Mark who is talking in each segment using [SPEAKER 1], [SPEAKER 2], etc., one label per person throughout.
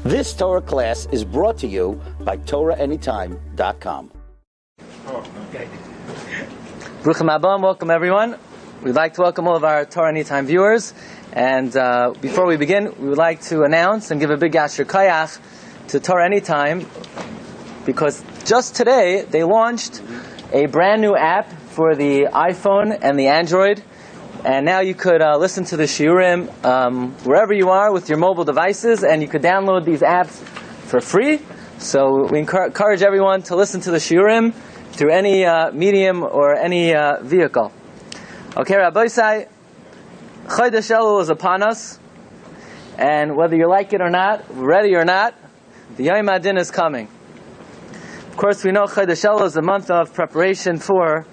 [SPEAKER 1] This Torah class is brought to you by TorahAnytime.com.
[SPEAKER 2] Bruchim Abam, welcome everyone. We'd like to welcome all of our Torah Anytime viewers. And before we begin, we would like to announce and give a big Asher Kayach to Torah Anytime, because just today they launched a brand new app for the iPhone and the Android. And now you could listen to the Shiurim wherever you are with your mobile devices, and you could download these apps for free. So we encourage everyone to listen to the Shiurim through any medium or any vehicle. Okay, Rabbi say, Chodesh Elul is upon us, and whether you like it or not, ready or not, the Yom Adin is coming. Of course, we know Chodesh Elul is a month of preparation for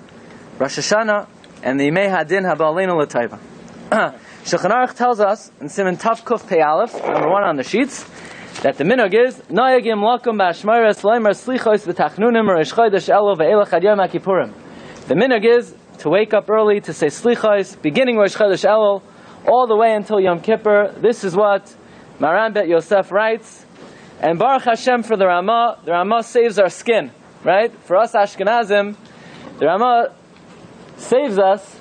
[SPEAKER 2] Rosh Hashanah and the Yimei Hadin Haba'aleinu L'Taiva. Shulchan Aruch tells us in Siman Tav Kuf Pei Aleph, number 1 on the sheets, that the minhag is Noyagim Lakum Ba'ashmaris Leimer Slichos V'Tachnunim Rosh Chodesh Elul Ve'elach Ad Yom HaKippurim. The minhag is to wake up early to say Slichos, beginning Rosh Chodesh Elul, all the way until Yom Kippur. This is what Maran Bet Yosef writes. And Baruch Hashem for the Ramah saves our skin, right? For us Ashkenazim, the Ramah saves us.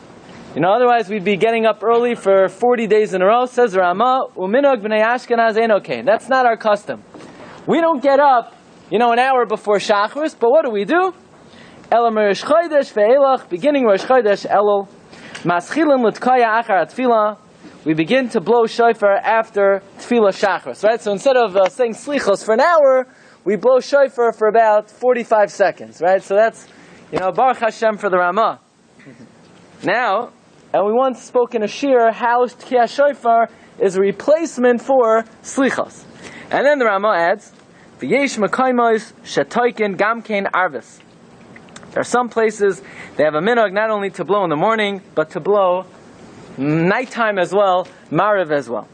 [SPEAKER 2] Otherwise we'd be getting up early for 40 days in a row. Says Ramah, Uminog b'nei Ashkenaz ein okay. That's not our custom. We don't get up, an hour before Shachris, but what do? Elam Rosh Chodesh ve'elach, beginning Rosh Chodesh Elul, Maschilin l'tkaya achar atfilah. We begin to blow shofar after Tefillah Shachris, right? So instead of saying Slichos for an hour, we blow shofar for about 45 seconds, right? So that's, Baruch Hashem for the Ramah. Now, and we once spoke in a Shiur how Tkiyah Shofar is a replacement for Slichos. And then the Ramah adds, V'yesh mekaymos shetoikin gamkein arvis. There are some places they have a minhag not only to blow in the morning, but to blow nighttime as well, Mariv as well.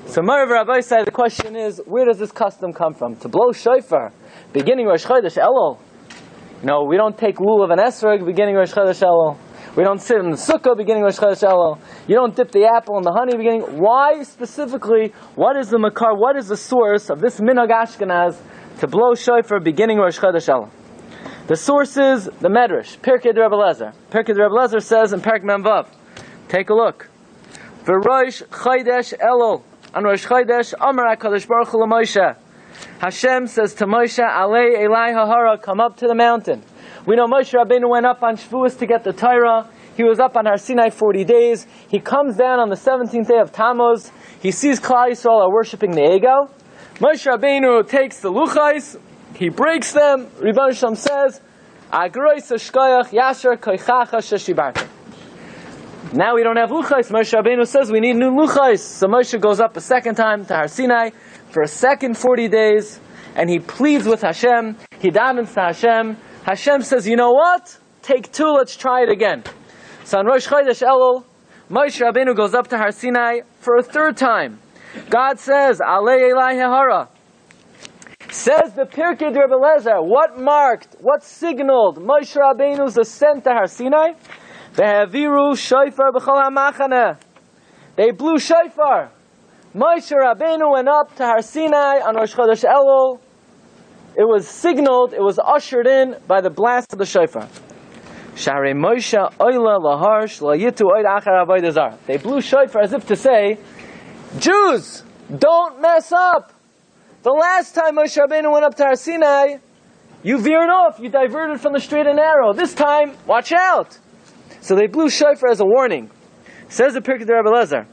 [SPEAKER 2] So Mariv Rabbi said, the question is, where does this custom come from? To blow shofar, beginning Rosh Chodesh Elul. No, we don't take lulav and esrog beginning Rosh Chodesh Elul. We don't sit in the sukkah beginning Rosh Chodesh Elul. You don't dip the apple in the honey beginning. Why specifically? What is the makar? What is the source of this minhag Ashkenaz to blow shofar beginning Rosh Chodesh Elul? The source is the Medrash, Pirkei Rebbe Lezer. Pirkei Rebbe Lezer says in Perek Mem Vav, take a look. V'Rosh Chodesh Elul, on Rosh Chodesh, Amar HaKadosh Baruch Hu LaMoshe. Hashem says to Moshe, Alei Elai Hahara, come up to the mountain. We know Moshe Rabbeinu went up on Shavuos to get the Torah. He was up on Har Sinai 40 days. He comes down on the 17th day of Tammuz. He sees Klal Yisrael are worshiping the Egel. Moshe Rabbeinu takes the Luchais. He breaks them. Rebbeinu Shalom says, Agrois Shkoyach Yasher Koichacha Sheshibarta. Now we don't have Luchais. Moshe Rabbeinu says we need new Luchais. So Moshe goes up a second time to Har Sinai for a second 40 days, and he pleads with Hashem. He davens to Hashem. Hashem says, you know what? Take 2, let's try it again. So on Rosh Chodesh Elul, Moshe Rabbeinu goes up to Har Sinai for a 3rd time. God says, Alei Elai Hahara. Says the Pirkei Rebbe Lezer, what signaled Moshe Rabbeinu's ascent to Har Sinai? Ve'haviru shofar b'chol ha'machaneh. They blew shofar. Moshe Rabbeinu went up to Har Sinai on Rosh Chodesh Elul. It was signaled, it was ushered in by the blast of the shofar. Sharei Moshe oila lahar shlo yitu oid achar avodah zara. They blew shofar as if to say, Jews, don't mess up. The last time Moshe Rabbeinu went up to Har Sinai, you veered off, you diverted from the straight and narrow. This time, watch out. So they blew shofar as a warning. Says the Pirkei Rebbe Lezer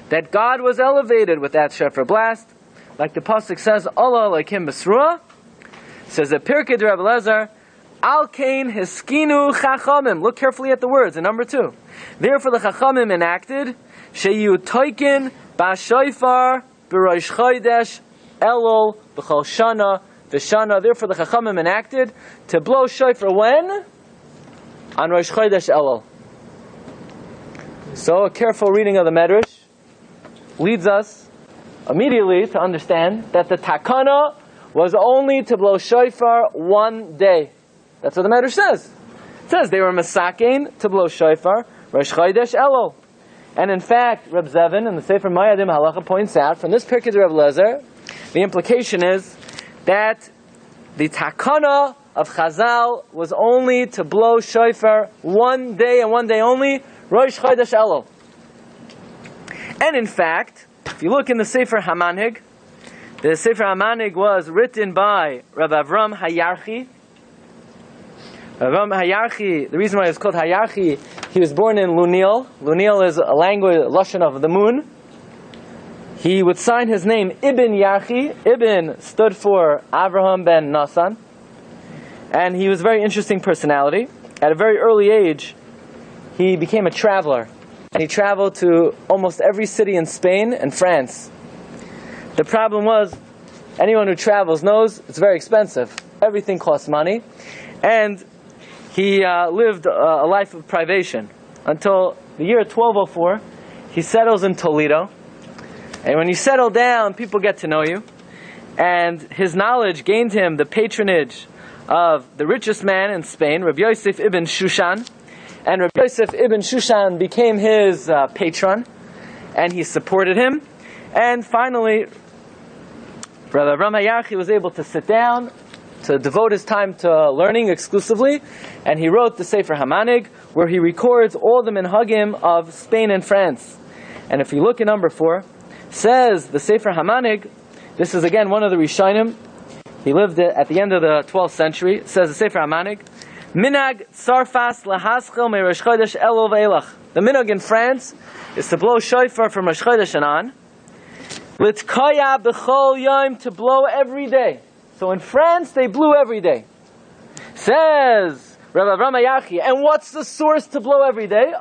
[SPEAKER 2] that God was elevated with that shofar blast, like the pasuk says, Allah Elokim B'Sruah. Says the Pirkei Rebbe Lezer, Al Kain Hiskinu Chachamim. Look carefully at the words in number 2. Therefore the Chachamim enacted, Sheyu Toikin B'Shofar B'Rosh Chodesh Elul B'Chol Shana V'Shana. Therefore the Chachamim enacted to blow shofar when? On Rosh Chodesh Elul. So a careful reading of the Medrash leads us immediately to understand that the takana was only to blow shofar one day. That's what the Medrash says. It says they were masakein to blow shofar Rosh Chodesh Elul. And in fact, Reb Zevin in the Sefer Mayadim Halacha points out from this Pirkei Rebbe Lezer The implication is that the takana of Chazal was only to blow shofar one day and one day only, Rosh Chodesh Elul. And in fact, if you look in the Sefer HaManhig, the Sefer HaManhig was written by Rabbi Avram Hayarchi. Avram Hayarchi, the reason why it's called Hayarchi, he was born in Lunil. Lunil is a language, Lashon of the moon. He would sign his name Ibn Yarchi. Ibn stood for Avraham ben Nasan. And he was a very interesting personality. At a very early age, he became a traveler. And he traveled to almost every city in Spain and France. The problem was, anyone who travels knows it's very expensive. Everything costs money. And he lived a life of privation until the year 1204. He settles in Toledo. And when you settle down, people get to know you. And his knowledge gained him the patronage of the richest man in Spain, Rabbi Yosef ibn Shushan. And Rabbi Yosef ibn Shushan became his patron. And he supported him. And finally, Rabbi Avram Hayarchi was able to sit down, to devote his time to learning exclusively. And he wrote the Sefer HaManhig, where he records all the minhagim of Spain and France. And if you look at number 4, says the Sefer HaManhig, this is again one of the Rishonim, he lived at the end of the 12th century, says the Sefer HaManhig, Minag Tsarfas Lahaschel Me Rosh Chodesh Elul Ve'elach. The minhag in France is to blow shofar from Rosh Chodesh and on. Litkaya B'chol Yom, to blow every day. So in France, they blew every day. Says Rabbi Avram Hayarchi, and what's the source to blow every day?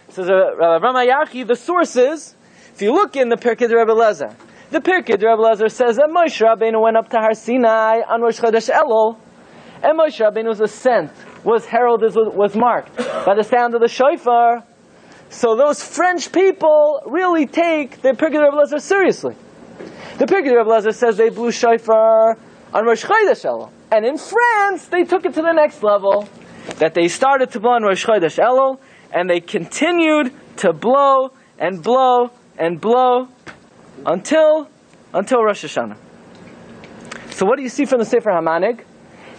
[SPEAKER 2] Says Rabbi Avram Hayarchi, the source is, if you look in the Pirkei de Rebbe Lezer, the Pirkei de Rebbe Lezer says that Moshe Rabbeinu went up to Har Sinai on Rosh Chodesh Elul, and Moshe Rabbeinu's ascent was heralded, was marked by the sound of the shofar. So those French people really take the Pirkei de Rebbe Lezer seriously. The Pirkei de Rebbe Lezer says they blew shofar on Rosh Chodesh Elul, and in France they took it to the next level, that they started to blow on Rosh Chodesh Elul, and they continued to blow and blow and blow until Rosh Hashanah. So what do you see from the Sefer HaManhig?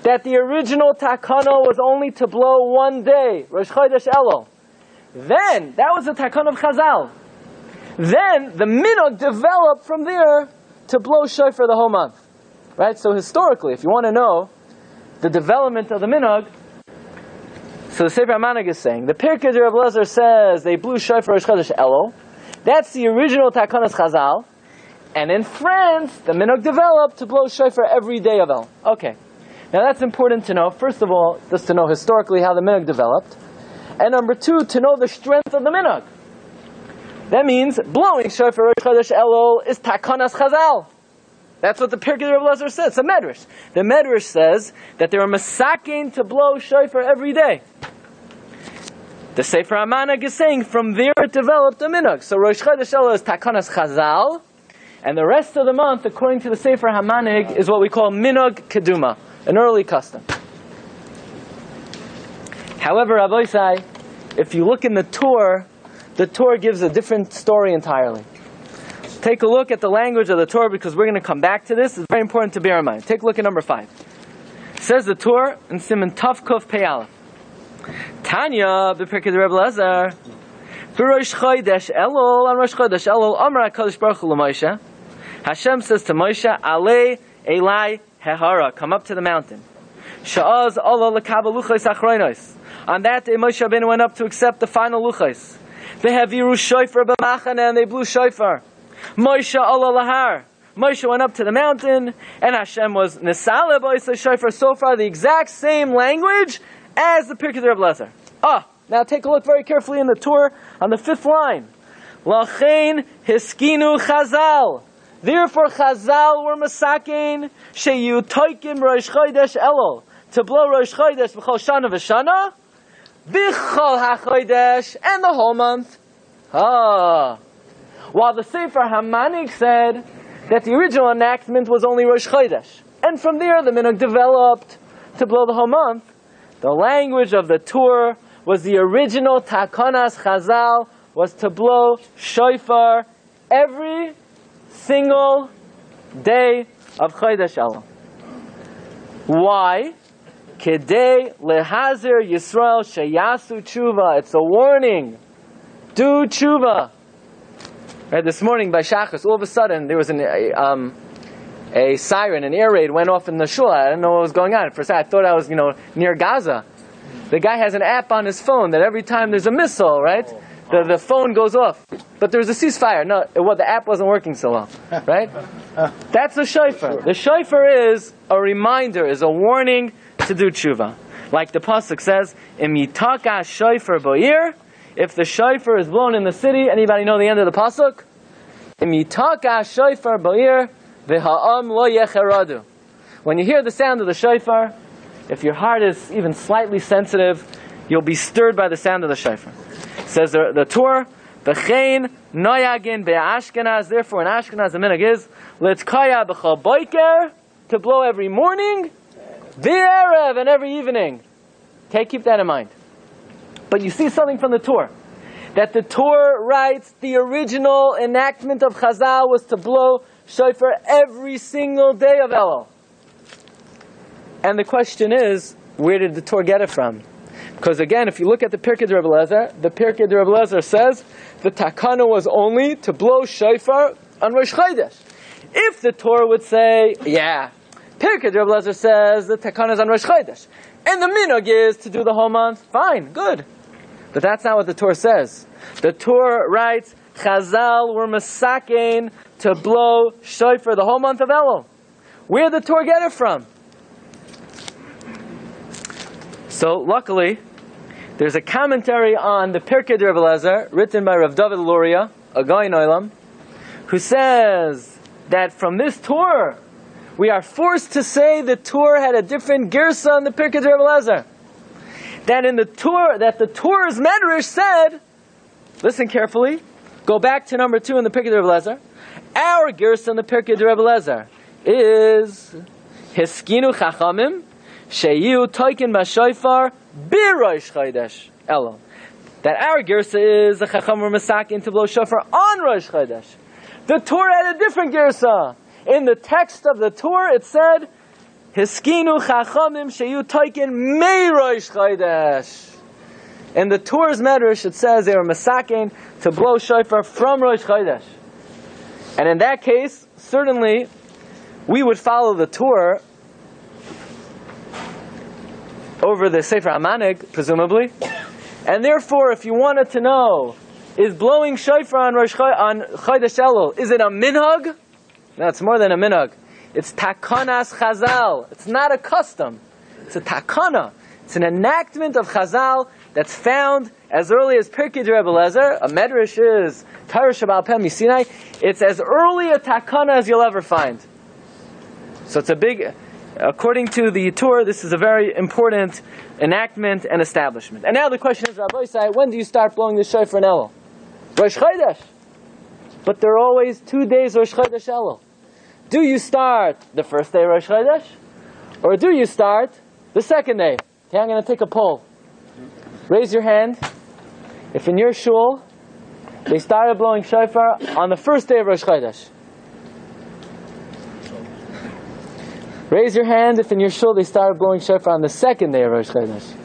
[SPEAKER 2] That the original takana was only to blow one day, Rosh Chodesh Elul. Then, that was the takana of Chazal. Then, the minhag developed from there to blow shofar the whole month. Right? So historically, if you want to know the development of the minhag, so the Sefer HaManhig is saying, the Pirkei de Rebbe Lezer says they blew shofar Rosh Chodesh Elul. That's the original Takanas Chazal. And in France, the minhag developed to blow shofar every day of Elul. Okay. Now that's important to know. First of all, just to know historically how the minhag developed. And number 2, to know the strength of the minhag. That means blowing shofar Rosh Chodesh Elul is Takanas Chazal. That's what the Pirkei de Rebbe Lezer says. It's a medrash. The medrash says that they were masakin to blow shofar every day. The Sefer HaManhig is saying from there it developed a minhag. So Rosh Chodesh Elul is Takanas Chazal, and the rest of the month, according to the Sefer HaManhig, is what we call minhag keduma, an early custom. However, Rabbi say, if you look in the Torah gives a different story entirely. Take a look at the language of the Torah, because we're going to come back to this. It's very important to bear in mind. Take a look at number 5. It says the Torah in Siman Tav Kuf Pei Aleph. Tanya, b'Pirkei de Rebbe Lezer, b'Rosh Chodesh Elul, on Rosh Chodesh Elul, Amar HaKadosh Baruch Hu l'Moshe. Hashem says to Moshe, Alei Elai Hehara, come up to the mountain. Sha'az Allah l'kabel luchos achronos. On that day, Moshe Rabbeinu went up to accept the final luchos. V'heviru shofar b'machane, and they blew shofar. Moshe Allah lahar. Moshe went up to the mountain, and Hashem was Nisale b'oisei shofar. So far, the exact same language as the Pirkei de Rebbe Lezer. Now take a look very carefully in the Torah on the 5th line. Lachein hiskinu Chazal. Therefore Chazal were masakein sheyu toikim Rosh Chodesh Elul, to blow Rosh Chodesh b'chol shana v'shana, b'chol hachodesh, and the whole month. While the Sefer HaManhig said that the original enactment was only Rosh Chodesh, and from there the minhag developed to blow the whole month, the language of the Torah was the original Takanas Chazal, was to blow shofar every single day of Chodesh Elul. Why? Kedei lehazir Yisrael sheyasu tshuva. It's a warning. Do tshuva. Right, this morning by Shachas, all of a sudden there was a siren, an air raid went off in the shul. I didn't know what was going on. For a second, I thought I was, near Gaza. The guy has an app on his phone that every time there's a missile, right, the phone goes off. But there was a ceasefire. No, the app wasn't working so well, right? That's the shofar. The shofar is a reminder, is a warning to do tshuva. Like the pasuk says, "Im yitaka shofar bo'ir." If the shofar is blown in the city, anybody know the end of the pasuk? Im yitaka shofar bo'ir v'ha'am lo yecheradu. When you hear the sound of the shofar, if your heart is even slightly sensitive, you'll be stirred by the sound of the shofar. It says the Torah, "V'chein noyagin be'ashkenaz." Therefore, in Ashkenaz, the minhag is litzkaya b'chol boiker, to blow every morning, v'erev, and every evening. Okay, keep that in mind. But you see something from the Torah, that the Torah writes the original enactment of Chazal was to blow shofar every single day of Elul. And the question is, where did the Torah get it from? Because again, if you look at the Pirkei de Rabbi Eliezer, the Pirkei de Rabbi Eliezer says the takana was only to blow shofar on Rosh Chodesh. If the Torah would say, yeah, Pirkei de Rabbi Eliezer says the takana is on Rosh Chodesh, and the minhag is to do the whole month, fine, good. But that's not what the Torah says. The Torah writes, Chazal were masakein to blow shofar the whole month of Elul. Where did the Torah get it from? So, luckily, there's a commentary on the Pirkei de Rabbi Eliezer, written by Rav David Luria, a guy in Olam, who says that from this Torah, we are forced to say the Torah had a different girsa in the Pirkei de Rabbi Eliezer. That in the Torah, that the Torah's Medrash said, listen carefully, go back to number 2 in the Pirkei de Rabbi Eliezer. Our girsa in the Pirkei de Rabbi Eliezer is Hiskinu Chachamim Sheyu Toikin Bashofar Birosh Chodesh Elul. That our girsa is the Chacham were masakin to blow shofar on Rosh Chodesh. The Torah had a different girsa. In the text of the Torah, it said, Hiskinu Chachamim Sheyu Toikin Mei Rosh Chodesh. In the Torah's Medrash, it says they were masakin to blow shofar from Rosh Chodesh. And in that case, certainly, we would follow the Torah over the Sefer HaManig, presumably. And therefore, if you wanted to know, is blowing shofar on Chodesh Elul, is it a minhag? No, it's more than a minhag. It's takanas Chazal. It's not a custom. It's a takana. It's an enactment of Chazal that's found as early as Pirkei de Rabbi Eliezer. A medrash is Torah Shabbat Peh Misinai. It's as early a takana as you'll ever find. So it's a big... According to the Torah, this is a very important enactment and establishment. And now the question is, Rabbi, when do you start blowing the shofar in Elul? Rosh Chodesh. But there are always 2 days Rosh Chodesh Elul. Do you start the first day Rosh Chodesh? Or do you start the second day? Okay, I'm going to take a poll. Raise your hand. If in your shul, they started blowing shofar on the first day of Rosh Chodesh. Raise your hand if in your shul they started blowing shofar on the second day of Rosh Chodesh.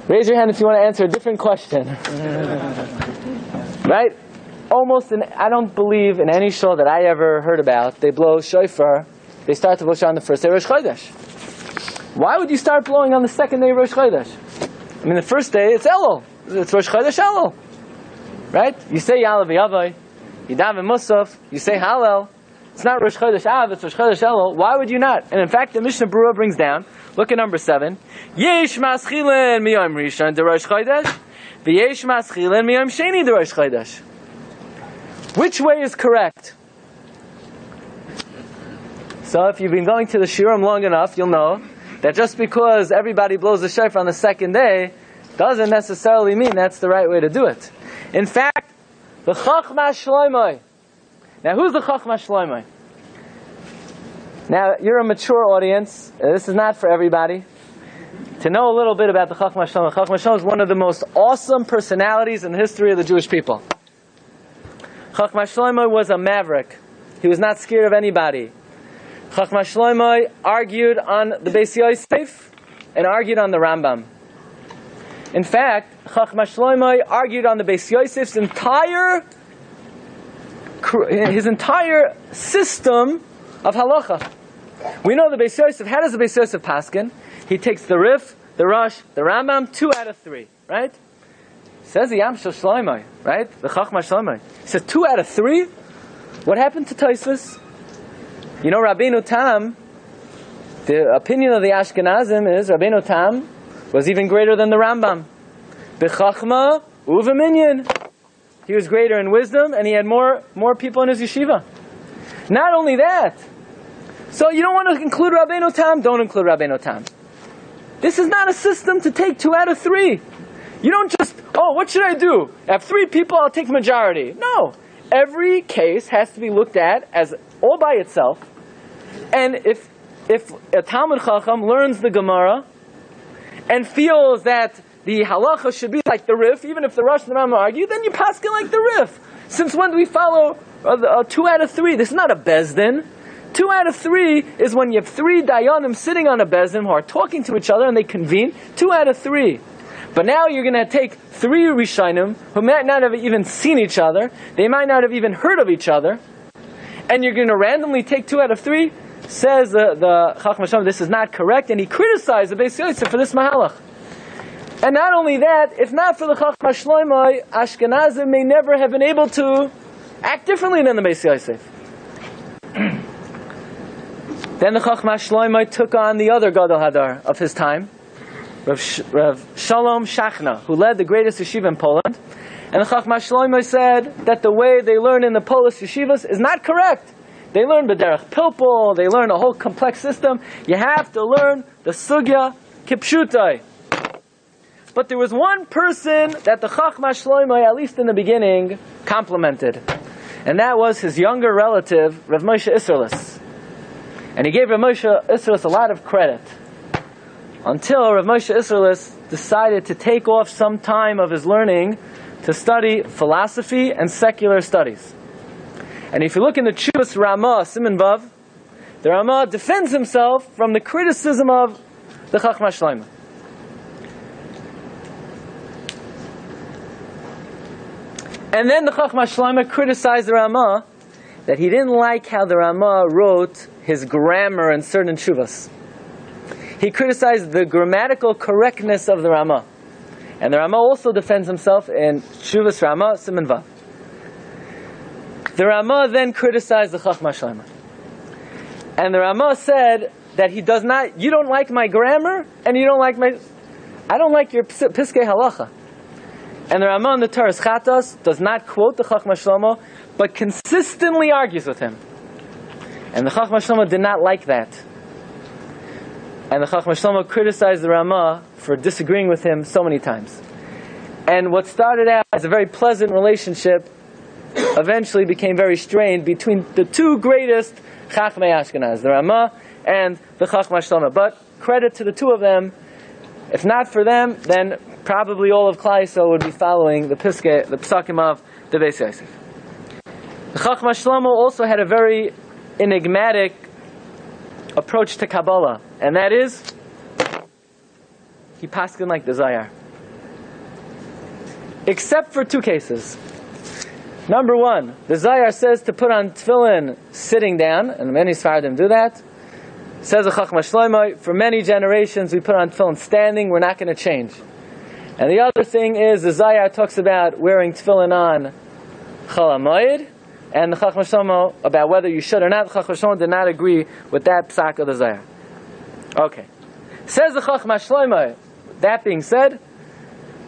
[SPEAKER 2] Raise your hand if you want to answer a different question. Right? I don't believe in any shul that I ever heard about, they blow shofar, they start to blow shofar on the first day of Rosh Chodesh. Why would you start blowing on the second day of Rosh Chodesh? I mean, the first day, it's Elul. It's Rosh Chodesh Elul. Right? You say Ya'aleh v'Yavai, you daven Musaf, you say Hallel. It's not Rosh Chodesh Av, it's Rosh Chodesh Elul. Why would you not? And in fact, the Mishnah Berurah brings down, look at number 7, Yesh maschilin miyom rishon de Rosh Chodesh, v'yesh maschilin miyom sheni de Rosh Chodesh. Which way is correct? So if you've been going to the Shiurim long enough, you'll know that just because everybody blows the shofar on the second day doesn't necessarily mean that's the right way to do it. In fact, the Chachma Shloimeh. Now, who's the Chachma Shloimeh? Now, you're a mature audience. This is not for everybody. To know a little bit about the Chachma Shloimeh. Chachma Shloimeh is one of the most awesome personalities in the history of the Jewish people. Chachma Shlomo was a maverick. He was not scared of anybody. Chachma Shlomo argued on the Beis Yosef and argued on the Rambam. In fact, Chachma Shlomo argued on the Beis Yosef's entire system of halacha. We know the Beis Yosef. How does the Beis Yosef paskin? He takes the Rif, the Rosh, the Rambam, 2 out of 3, right? Says the Yam Shel Shlomo, right? The Chachma Shlomo. He says 2 out of 3. What happened to Tosfos? You know, Rabbeinu Tam, the opinion of the Ashkenazim is Rabbeinu Tam was even greater than the Rambam. B'chachma u'v'minyan. He was greater in wisdom, and he had more people in his yeshiva. Not only that, so you don't want to include Rabbeinu Tam, don't include Rabbeinu Tam. This is not a system to take 2 out of 3. You don't just, what should I do? I have 3 people, I'll take majority. No. Every case has to be looked at as all by itself. And if a Talmud Chacham learns the Gemara and feels that the halacha should be like the Rif, even if the Rosh and the Rambam argue, then you paskin like the Rif. Since when do we follow 2 out of 3? This is not a bezdin. 2 out of 3 is when you have 3 dayanim sitting on a bezdin who are talking to each other and they convene. 2 out of 3. But now you're going to take 3 Rishonim who might not have even seen each other. They might not have even heard of each other. And you're going to randomly take 2 out of 3. Says the Chacham Shlomo, this is not correct. And he criticized the Beis Yosef for this mahalach. And not only that, if not for the Chachma Shlomo, Ashkenazim may never have been able to act differently than the Beis Yosef. Then the Chachma Shlomo took on the other Gadol Hadar of his time, Rav Shalom Shachna, who led the greatest yeshiva in Poland. And the Chachma Shlomo said that the way they learn in the Polish yeshivas is not correct. They learn B'derech Pilpul, they learn a whole complex system. You have to learn the Sugya Kipshutai. But there was one person that the Chachma Shlomo, at least in the beginning, complimented. And that was his younger relative, Rav Moshe Isserles. And he gave Rav Moshe Isserles a lot of credit. Until Rav Moshe Isserles decided to take off some time of his learning to study philosophy and secular studies. And if you look in the Chuvas Ramah, Siman Vav, the Ramah defends himself from the criticism of the Chachma Shlomo. And then the Chachma Shlomo criticized the Ramah that he didn't like how the Ramah wrote his grammar in certain Chuvas. He criticized the grammatical correctness of the Ramah. And the Ramah also defends himself in Chuvas Ramah, Siman Vav. The Ramah then criticized the Chachma Shlomo. And the Ramah said that he does not, you don't like my grammar, and you don't like I don't like your Piskei Halacha. And the Ramah in the Torah Chatos does not quote the Chachma Shlomo, but consistently argues with him. And the Chachma Shlomo did not like that. And the Chachma Shlomo criticized the Ramah for disagreeing with him so many times. And what started out as a very pleasant relationship eventually became very strained between the 2 greatest Chachmei Ashkenaz, the Ramah and the Chachma Shlomo. But credit to the 2 of them. If not for them, then probably all of Klal Yisrael would be following the Psakim of the Beis Yosef. The Chachma Shlomo also had a very enigmatic approach to Kabbalah, and that is, he paskin like the Zayar. Except for 2 cases. Number 1, the Zayar says to put on tefillin sitting down, and many Sfaradim do that. Says the Chachma Shlomo, for many generations we put on tefillin standing, we're not going to change. And the other thing is, the Zayar talks about wearing tefillin on Chol HaMoed, and the Chachma Shlomo, about whether you should or not, the Chachma Shlomo did not agree with that psak of the Zayar. Okay. Says the Chachma Shlomo, that being said,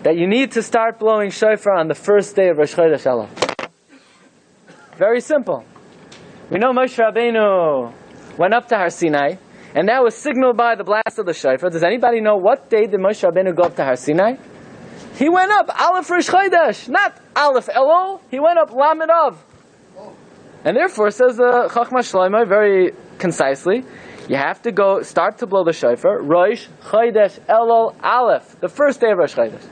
[SPEAKER 2] that you need to start blowing shofar on the first day of Rosh Chodesh Elul. Very simple. We know Moshe Rabbeinu went up to Har Sinai, and that was signaled by the blast of the shofar. Does anybody know what day did Moshe Rabbeinu go up to Har Sinai? He went up Aleph Rosh Chodesh, not Aleph Elul. He went up Lamed Av. And therefore, says the Chachma Shlomo very concisely, you have to go start to blow the shofar Rosh Chodesh Elul Aleph, the first day of Rosh Chodesh.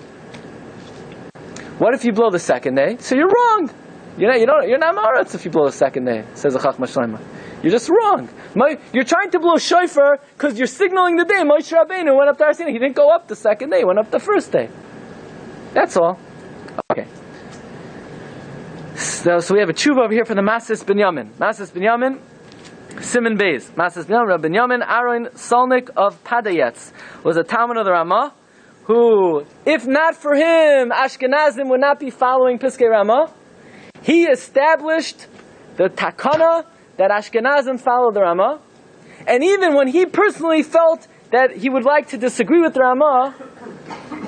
[SPEAKER 2] What if you blow the second day? So you're wrong. You're not Maratz if you blow the second day, says the Chachma Shlomo. You're just wrong. You're trying to blow shofar because you're signaling the day Moshe Rabbeinu went up to Har Sinai. He didn't go up the second day, he went up the first day. That's all. Okay. So we have a tshuva over here for the Masis Binyamin. Masis Binyamin, Simon Beis. Masis Binyamin, Rabbi Binyamin, Aaron Solnik of Padayetz, was a Talmud of the Ramah, who, if not for him, Ashkenazim would not be following Piskei Ramah. He established the takana that Ashkenazim follow the Ramah, and even when he personally felt that he would like to disagree with the Ramah,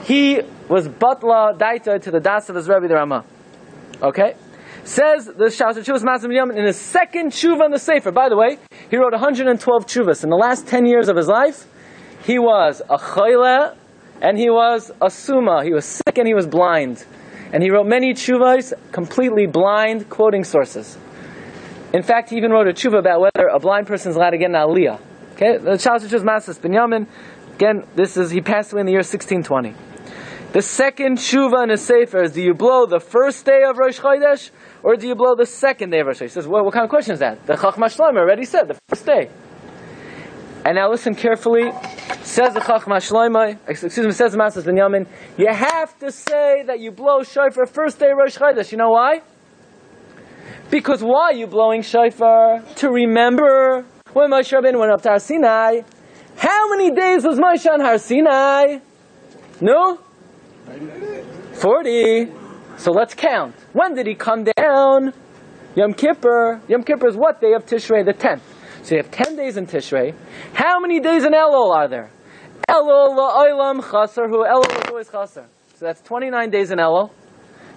[SPEAKER 2] he was batla daita to the das of his Rebbe the Ramah. Okay? Says the Shas Tshuvas Masim Binyamin in his second tshuva in the Sefer. By the way, he wrote 112 tshuvas. In the last 10 years of his life, he was a choyle and he was a suma. He was sick and he was blind. And he wrote many tshuvas, completely blind, quoting sources. In fact, he even wrote a tshuva about whether a blind person is allowed to get an aliyah. Okay, the Shas Tshuvas Masis Binyamin. Again, he passed away in the year 1620. The second tshuva in his sefer is: do you blow the first day of Rosh Chodesh or do you blow the second day of Rosh Chodesh? He says, well, what kind of question is that? The Chachma Shlomo already said the first day. And now listen carefully. Says the Chachma Shlomo, says the Masis Binyamin, you have to say that you blow shofar first day of Rosh Chodesh. You know why? Because why are you blowing shofar? To remember when Moshe Rabbeinu went up to Har Sinai. How many days was Moshe on Har Sinai? No? 40. So let's count. When did he come down? Yom Kippur. Yom Kippur is what day of Tishrei? The 10th. So you have 10 days in Tishrei. How many days in Elul are there? Elul la'olam chasar hu. Elul is always chasar. So that's 29 days in Elul.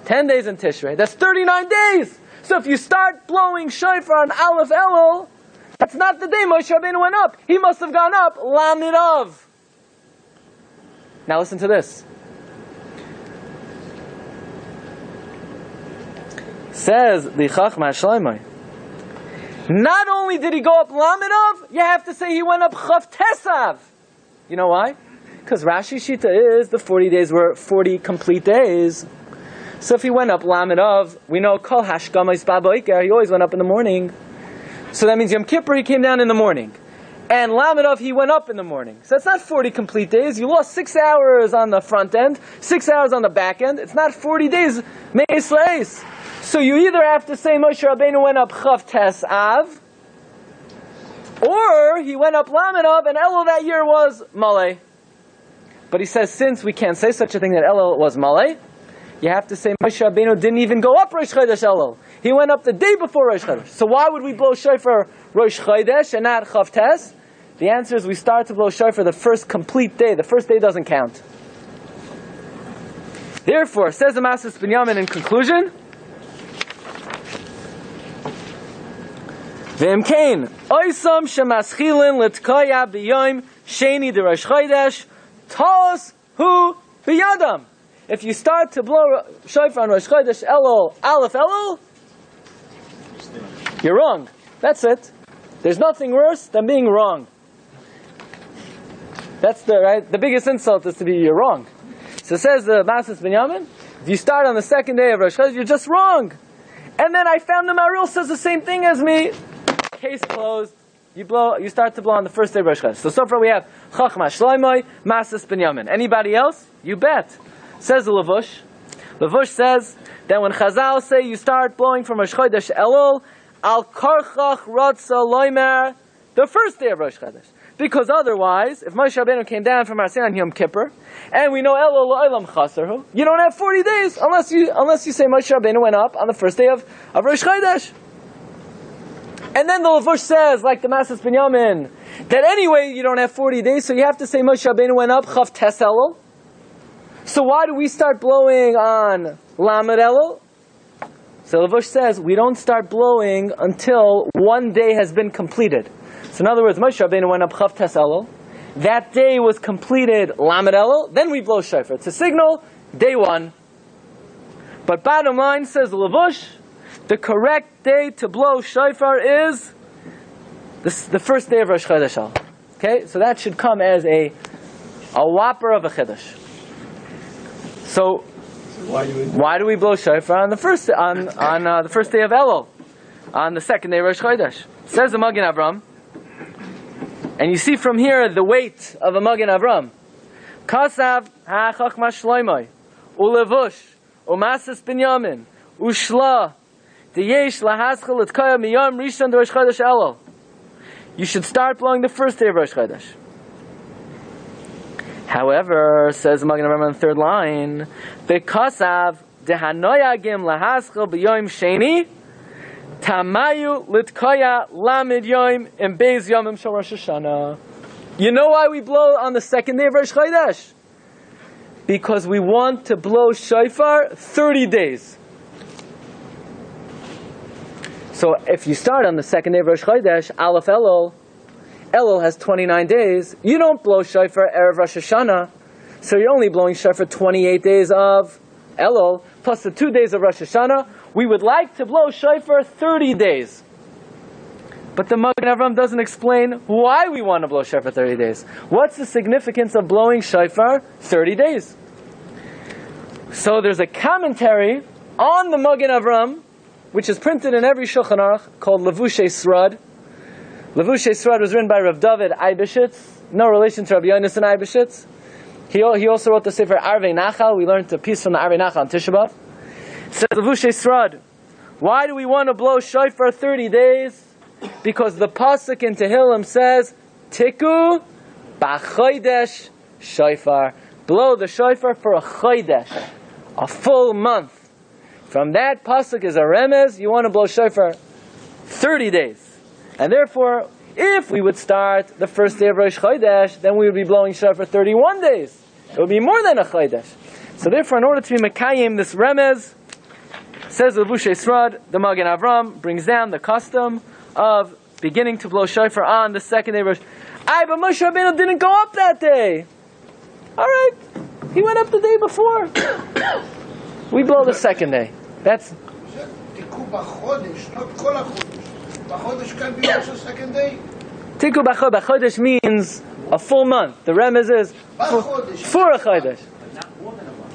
[SPEAKER 2] 10 days in Tishrei. That's 39 days. So if you start blowing shofar on Aleph Elul, that's not the day Moshe Rabbeinu went up. He must have gone up Lamed Av. Now listen to this. Says the Chachma Shlomo, not only did he go up Lamed Av, you have to say he went up Chav Tesav. You know why? Because Rashi Shita is the 40 days were 40 complete days. So if he went up Lamed Av, we know Kol Hashkamais Baboiker, he always went up in the morning. So that means Yom Kippur he came down in the morning. And Lamed Av he went up in the morning. So it's not 40 complete days. You lost 6 hours on the front end, 6 hours on the back end. It's not 40 days. Me'es leis. So you either have to say Moshe Rabbeinu went up Chav Tes Av, or he went up Lamed Av and Elul that year was Malay. But he says since we can't say such a thing that Elul was Malay, you have to say Moshe Rabbeinu didn't even go up Rosh Chodesh Elul. He went up the day before Rosh Chodesh. So why would we blow shofar Rosh Chodesh and not Chav Tes? The answer is we start to blow shofar the first complete day. The first day doesn't count. Therefore, says the Masis Binyamin in conclusion, V'im kain, oisam shemaschilin litkaya b'yoim sheni de Rosh Chodesh tos hu b'yadam. If you start to blow shofar on Rosh Chodesh Elul, Aleph Elul, you're wrong. That's it. There's nothing worse than being wrong. That's the biggest insult is to be you're wrong. So says the Masis Binyamin, if you start on the second day of Rosh Chodesh, you're just wrong. And then I found the Maril says the same thing as me. Case closed. You start to blow on the first day of Rosh Chodesh. So far we have Chachma Shlomo, Masis Binyamin. Anybody else? You bet. Says the Levush. Levush says that when Chazal say you start blowing from Rosh Chodesh Elul, Al Karchach Rotza Loimer, the first day of Rosh Chodesh. Because otherwise, if Moshe Rabbeinu came down from Har Sinai on Yom Kippur, and we know Elul Lo'olam Chasarhu, you don't have 40 days unless you say Moshe Rabbeinu went up on the first day of Rosh Chodesh. And then the Levush says, like the Masis Binyamin, that anyway you don't have 40 days, so you have to say Moshe Rabbeinu went up Chav Tes Elul. So why do we start blowing on Lamed Elul? So Levush says we don't start blowing until one day has been completed. So in other words, Moshe Rabbeinu went up Chav Tes Elul. That day was completed Lamed Elul. Then we blow shofar. It's a signal, day one. But bottom line, says the Levush, the correct day to blow shofar is the first day of Rosh Chodesh Elul. Okay, so that should come as a whopper of a chiddush. So Why do we blow shofar on the first day of Elul, on the second day of Rosh Chodesh? Says the Magen Avram, and you see from here the weight of a Magen Avram. Kasav ha'chachma shloimoi ulevush umasas binyamin ushla deyesh lahaschel etkaya miyam rishon de Rosh Chodesh Elul. You should start blowing the first day of Rosh Chodesh. However, says Magen Avram on the third line, Bekasav dehanoyagim lahaschel b'yom sheni tamayu litkaya lamid yom and beis yomim shel Rosh Hashanah. You know why we blow on the second day of Rosh Chodesh? Because we want to blow shofar 30 days. So if you start on the second day of Rosh Chodesh, Aleph Elul, Elul has 29 days. You don't blow shofar Erev Rosh Hashanah, so you're only blowing shofar 28 days of Elul, plus the 2 days of Rosh Hashanah. We would like to blow shofar 30 days. But the Magen Avram doesn't explain why we want to blow shofar 30 days. What's the significance of blowing shofar 30 days? So there's a commentary on the Magen Avram, which is printed in every Shulchan Aruch, called Levushei Srad. Levushei Srad was written by Rav David Eibeshitz, no relation to Rabbi Yonasan Eibeshitz. He also wrote the Sefer Arvei Nachal. We learned a piece from the Arvei Nachal on Tisha B'Av. It says Levushei Srad, why do we want to blow shofar 30 days? Because the pasuk in Tehillim says, Tiku b'chodesh shofar. Blow the shofar for a chodesh, a full month. From that pasuk is a remez, you want to blow shofar 30 days. And therefore, if we would start the first day of Rosh Chodesh, then we would be blowing shofar 31 days. It would be more than a chodesh. So therefore, in order to be mekayim this remez, says Levushei Srad, the Magen Avram brings down the custom of beginning to blow shofar on the second day of Rosh Chodesh. But Moshe Rabbeinu didn't go up that day. Alright, he went up the day before. We blow the second day. That's
[SPEAKER 3] Tiku b'chodesh, not kol hachodesh. B'chodesh can be also second day.
[SPEAKER 2] Tiku b'chodesh means a full month. The remez is for a chodesh.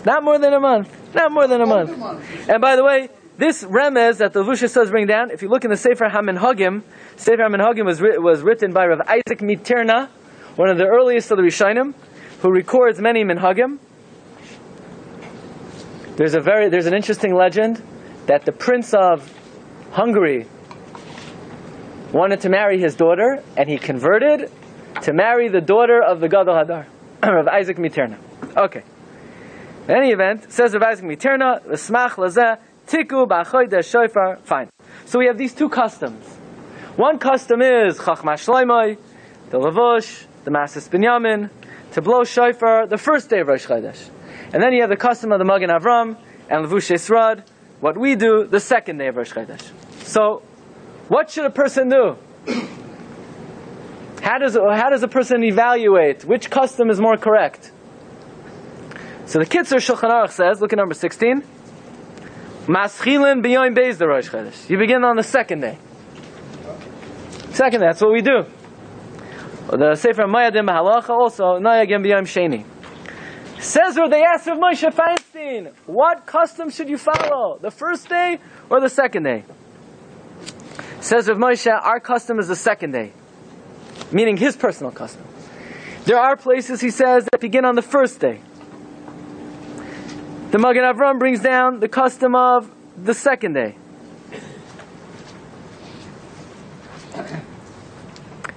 [SPEAKER 2] Not more than a month. Not more than a month. And by the way, this remez that the Levushei says bring down, if you look in the Sefer HaMinhagim, Sefer HaMinhagim was written by Rav Isaac Miterna, one of the earliest of the Rishonim, who records many minhagim. There's an interesting legend that the prince of Hungary wanted to marry his daughter, and he converted to marry the daughter of the Gadol Hadar, of Isaac Miterna. Okay. In any event, says Rav Isaac Miterna, V'smach lazeh tiku b'chodesh shofar. Fine. So we have these two customs. One custom is Chachma Shloimoi, the Levush, the Masas Binyamin, to blow shofar the first day of Rosh Chodesh. And then you have the custom of the Magen Avram and Levushei Srad, what we do the second day of Rosh Chodesh. So, what should a person do? How does a person evaluate which custom is more correct? So the Kitzur Shulchan Aruch says, look at number 16, Maschilin b'yoyim beis de Rosh Chodesh. You begin on the second day. Second day, that's what we do. The Sefer Mayadim Halacha also, Nayagim b'yoyim sheni. Says where they asked Rav Moshe Feinstein, what custom should you follow? The first day or the second day? Says Rav Moshe, our custom is the second day. Meaning his personal custom. There are places, he says, that begin on the first day. The Magen Avram brings down the custom of the second day.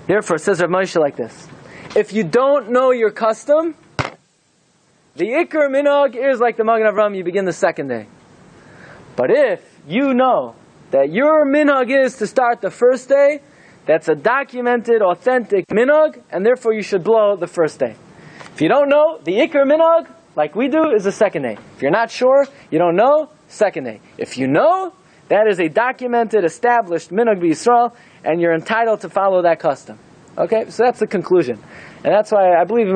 [SPEAKER 2] Therefore, says Rav Moshe like this. If you don't know your custom, the Iker Minog is like the Magen Avram, you begin the second day. But if you know that your Minog is to start the first day, that's a documented, authentic Minog, and therefore you should blow the first day. If you don't know, the Iker Minog, like we do, is the second day. If you're not sure, you don't know, second day. If you know, that is a documented, established Minog b'Yisrael, and you're entitled to follow that custom. Okay, so that's the conclusion. And that's why I believe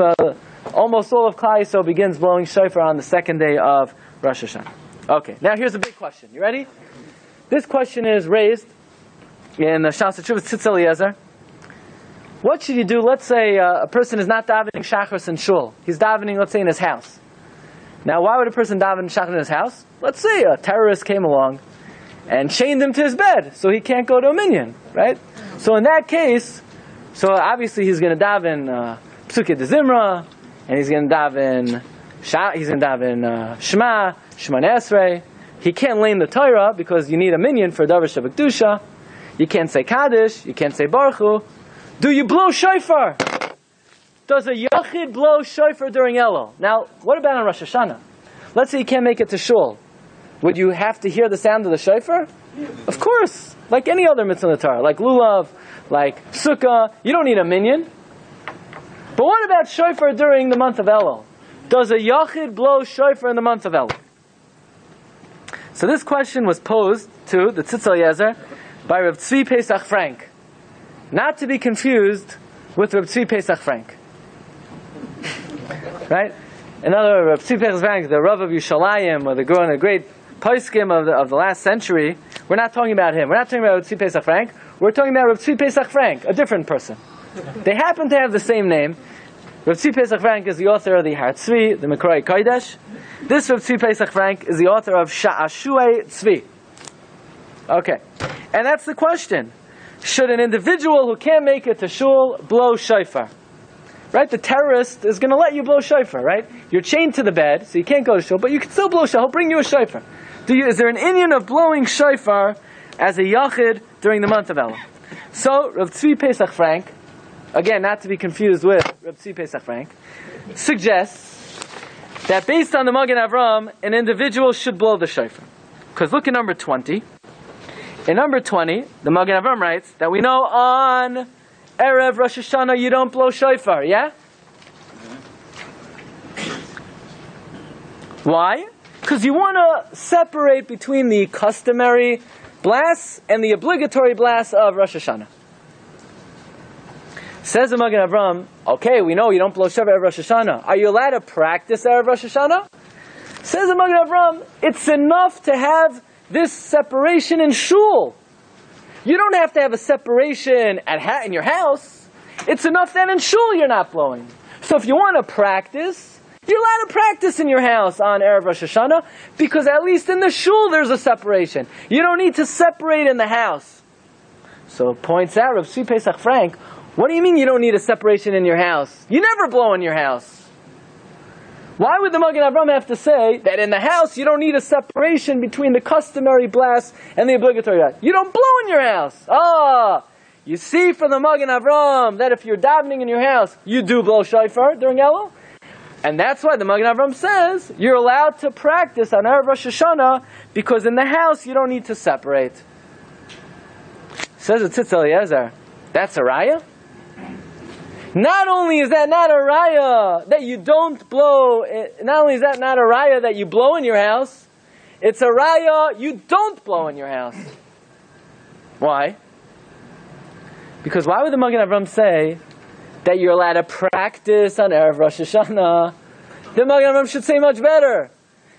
[SPEAKER 2] almost all of Klal Yisrael begins blowing shofar on the second day of Rosh Hashanah. Okay, now here's a big question. You ready? This question is raised in the Shas Teshuvos Tzitz Eliezer. What should you do? Let's say a person is not davening Shachris in shul. He's davening, let's say, in his house. Now, why would a person daven shachar in his house? Let's say a terrorist came along and chained him to his bed, so he can't go to a minyan, right? So in that case, so obviously he's going to daven Psukei de Zimra, and he's going to daven Shema Esrei. He can't learn the Torah because you need a minyan for davar shavakdusha. You can't say Kaddish, you can't say Baruch Hu. Do you blow shofar? Does a yachid blow shofar during Elul? Now, what about on Rosh Hashanah? Let's say you can't make it to shul. Would you have to hear the sound of the shofar? Of course, like any other mitzvah in the Torah, like lulav, like sukkah. You don't need a minyan. But what about shofar during the month of Elul? Does a yachid blow shofar in the month of Elul? So this question was posed to the Tzitz Eliezer by Reb Tzvi Pesach Frank, not to be confused with Reb Tzvi Pesach Frank. Right? Another Reb Tzvi Pesach Frank, the Rav of Yushalayim, or the great poskim of the last century. We're not talking about him. We're not talking about Reb Tzvi Pesach Frank. We're talking about Reb Tzvi Pesach Frank, a different person. They happen to have the same name. Reb Tzvi Pesach Frank is the author of the Har Tzvi, the Mikroi Kodesh. This Reb Tzvi Pesach Frank is the author of Sha'ashuei Tzvi. Okay. And that's the question. Should an individual who can't make it to shul blow shofar? Right? The terrorist is going to let you blow shofar, right? You're chained to the bed, so you can't go to shul, but you can still blow shofar. He'll bring you a shofar. Is there an inyan of blowing shofar as a yachid during the month of Elul? So, Reb Tzvi Pesach Frank, again, not to be confused with Reb Tzvi Pesach Frank, suggests that based on the Magen Avram, an individual should blow the shofar. Because look at number 20. In number 20, the Magen Avram writes that we know on Erev Rosh Hashanah you don't blow shofar, yeah? Why? Because you want to separate between the customary blasts and the obligatory blasts of Rosh Hashanah. Says the Magen Avram, okay, we know you don't blow shofar Erev Rosh Hashanah. Are you allowed to practice Erev Rosh Hashanah? Says the Magen Avram, it's enough to have this separation in shul. You don't have to have a separation in your house. It's enough that in shul you're not blowing. So if you want to practice, you're allowed to practice in your house on Erev Rosh Hashanah, because at least in the shul there's a separation. You don't need to separate in the house. So it points out Reb Tzvi Pesach Frank, what do you mean you don't need a separation in your house? You never blow in your house. Why would the Magen Avram have to say that in the house you don't need a separation between the customary blast and the obligatory blast? You don't blow in your house. You see from the Magen Avram that if you're davening in your house, you do blow shofar during Elul. And that's why the Magen Avram says you're allowed to practice on Erev Rosh Hashanah, because in the house you don't need to separate. Says the Tzitz Eliezer, that's a raya? Not only is that not a raya that you don't blow, not only is that not a raya that you blow in your house, it's a raya you don't blow in your house. Why? Because why would the Magen Avram say that you're allowed to practice on Erev Rosh Hashanah? The Magen Avram should say much better.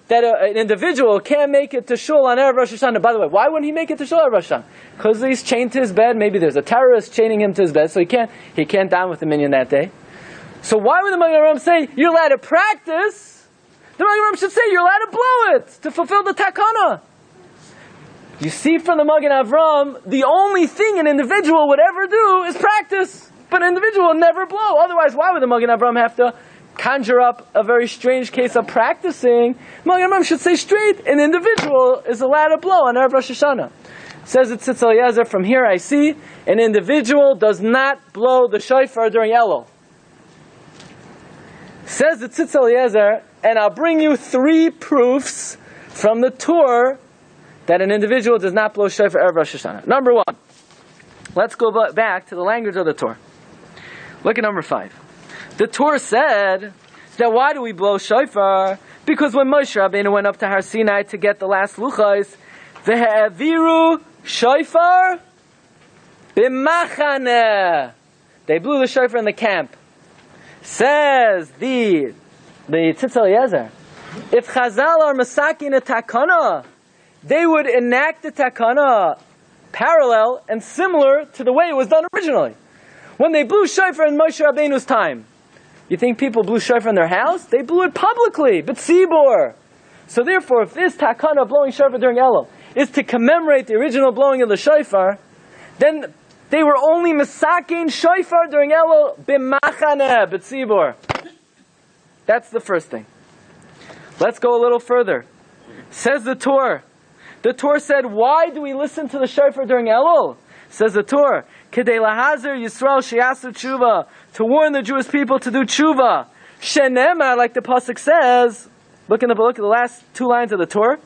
[SPEAKER 2] That an individual can't make it to shul on Erev Rosh Hashanah. By the way, why wouldn't he make it to shul on Erev Rosh Hashanah? Because he's chained to his bed. Maybe there's a terrorist chaining him to his bed, so he can't down with the minyan that day. So why would the Magen Avram say you're allowed to practice? The Magen Avram should say you're allowed to blow it to fulfill the takana. You see from the Magen Avram, the only thing an individual would ever do is practice, but an individual would never blow. Otherwise, why would the Magen Avram have to conjure up a very strange case of practicing? Magen Avram should say straight, an individual is allowed to blow on Erev Rosh Hashanah. Says it Tzitz Eliezer, from here I see, an individual does not blow the shofar during Elul. Says the Tzitz Eliezer, and I'll bring you 3 proofs from the Torah that an individual does not blow shofar Erev Rosh Hashanah. Number 1, let's go back to the language of the Torah. Look at number 5. The Torah said that why do we blow shofar? Because when Moshe Rabbeinu went up to Har Sinai to get the last luchos, ve'aviru shofar b'machaneh. They blew the shofar in the camp. Says the Tzitz Eliezer, if Chazal are masakin a takana, they would enact the takana parallel and similar to the way it was done originally. When they blew shofar in Moshe Rabbeinu's time, You think people blew shofar in their house? They blew it publicly, but tzibor. So therefore, if this takana blowing shofar during Elul is to commemorate the original blowing of the shofar, then they were only misakein shofar during Elul b'machane, b'tzibor. That's the first thing. Let's go a little further. Says the Torah. The Torah said, why do we listen to the shofar during Elul? Says the Torah, Kedei lahazer Yisrael sheyasu tshuva, to warn the Jewish people to do tshuva. Shenema, like the pasuk says, look at the last two lines of the Torah.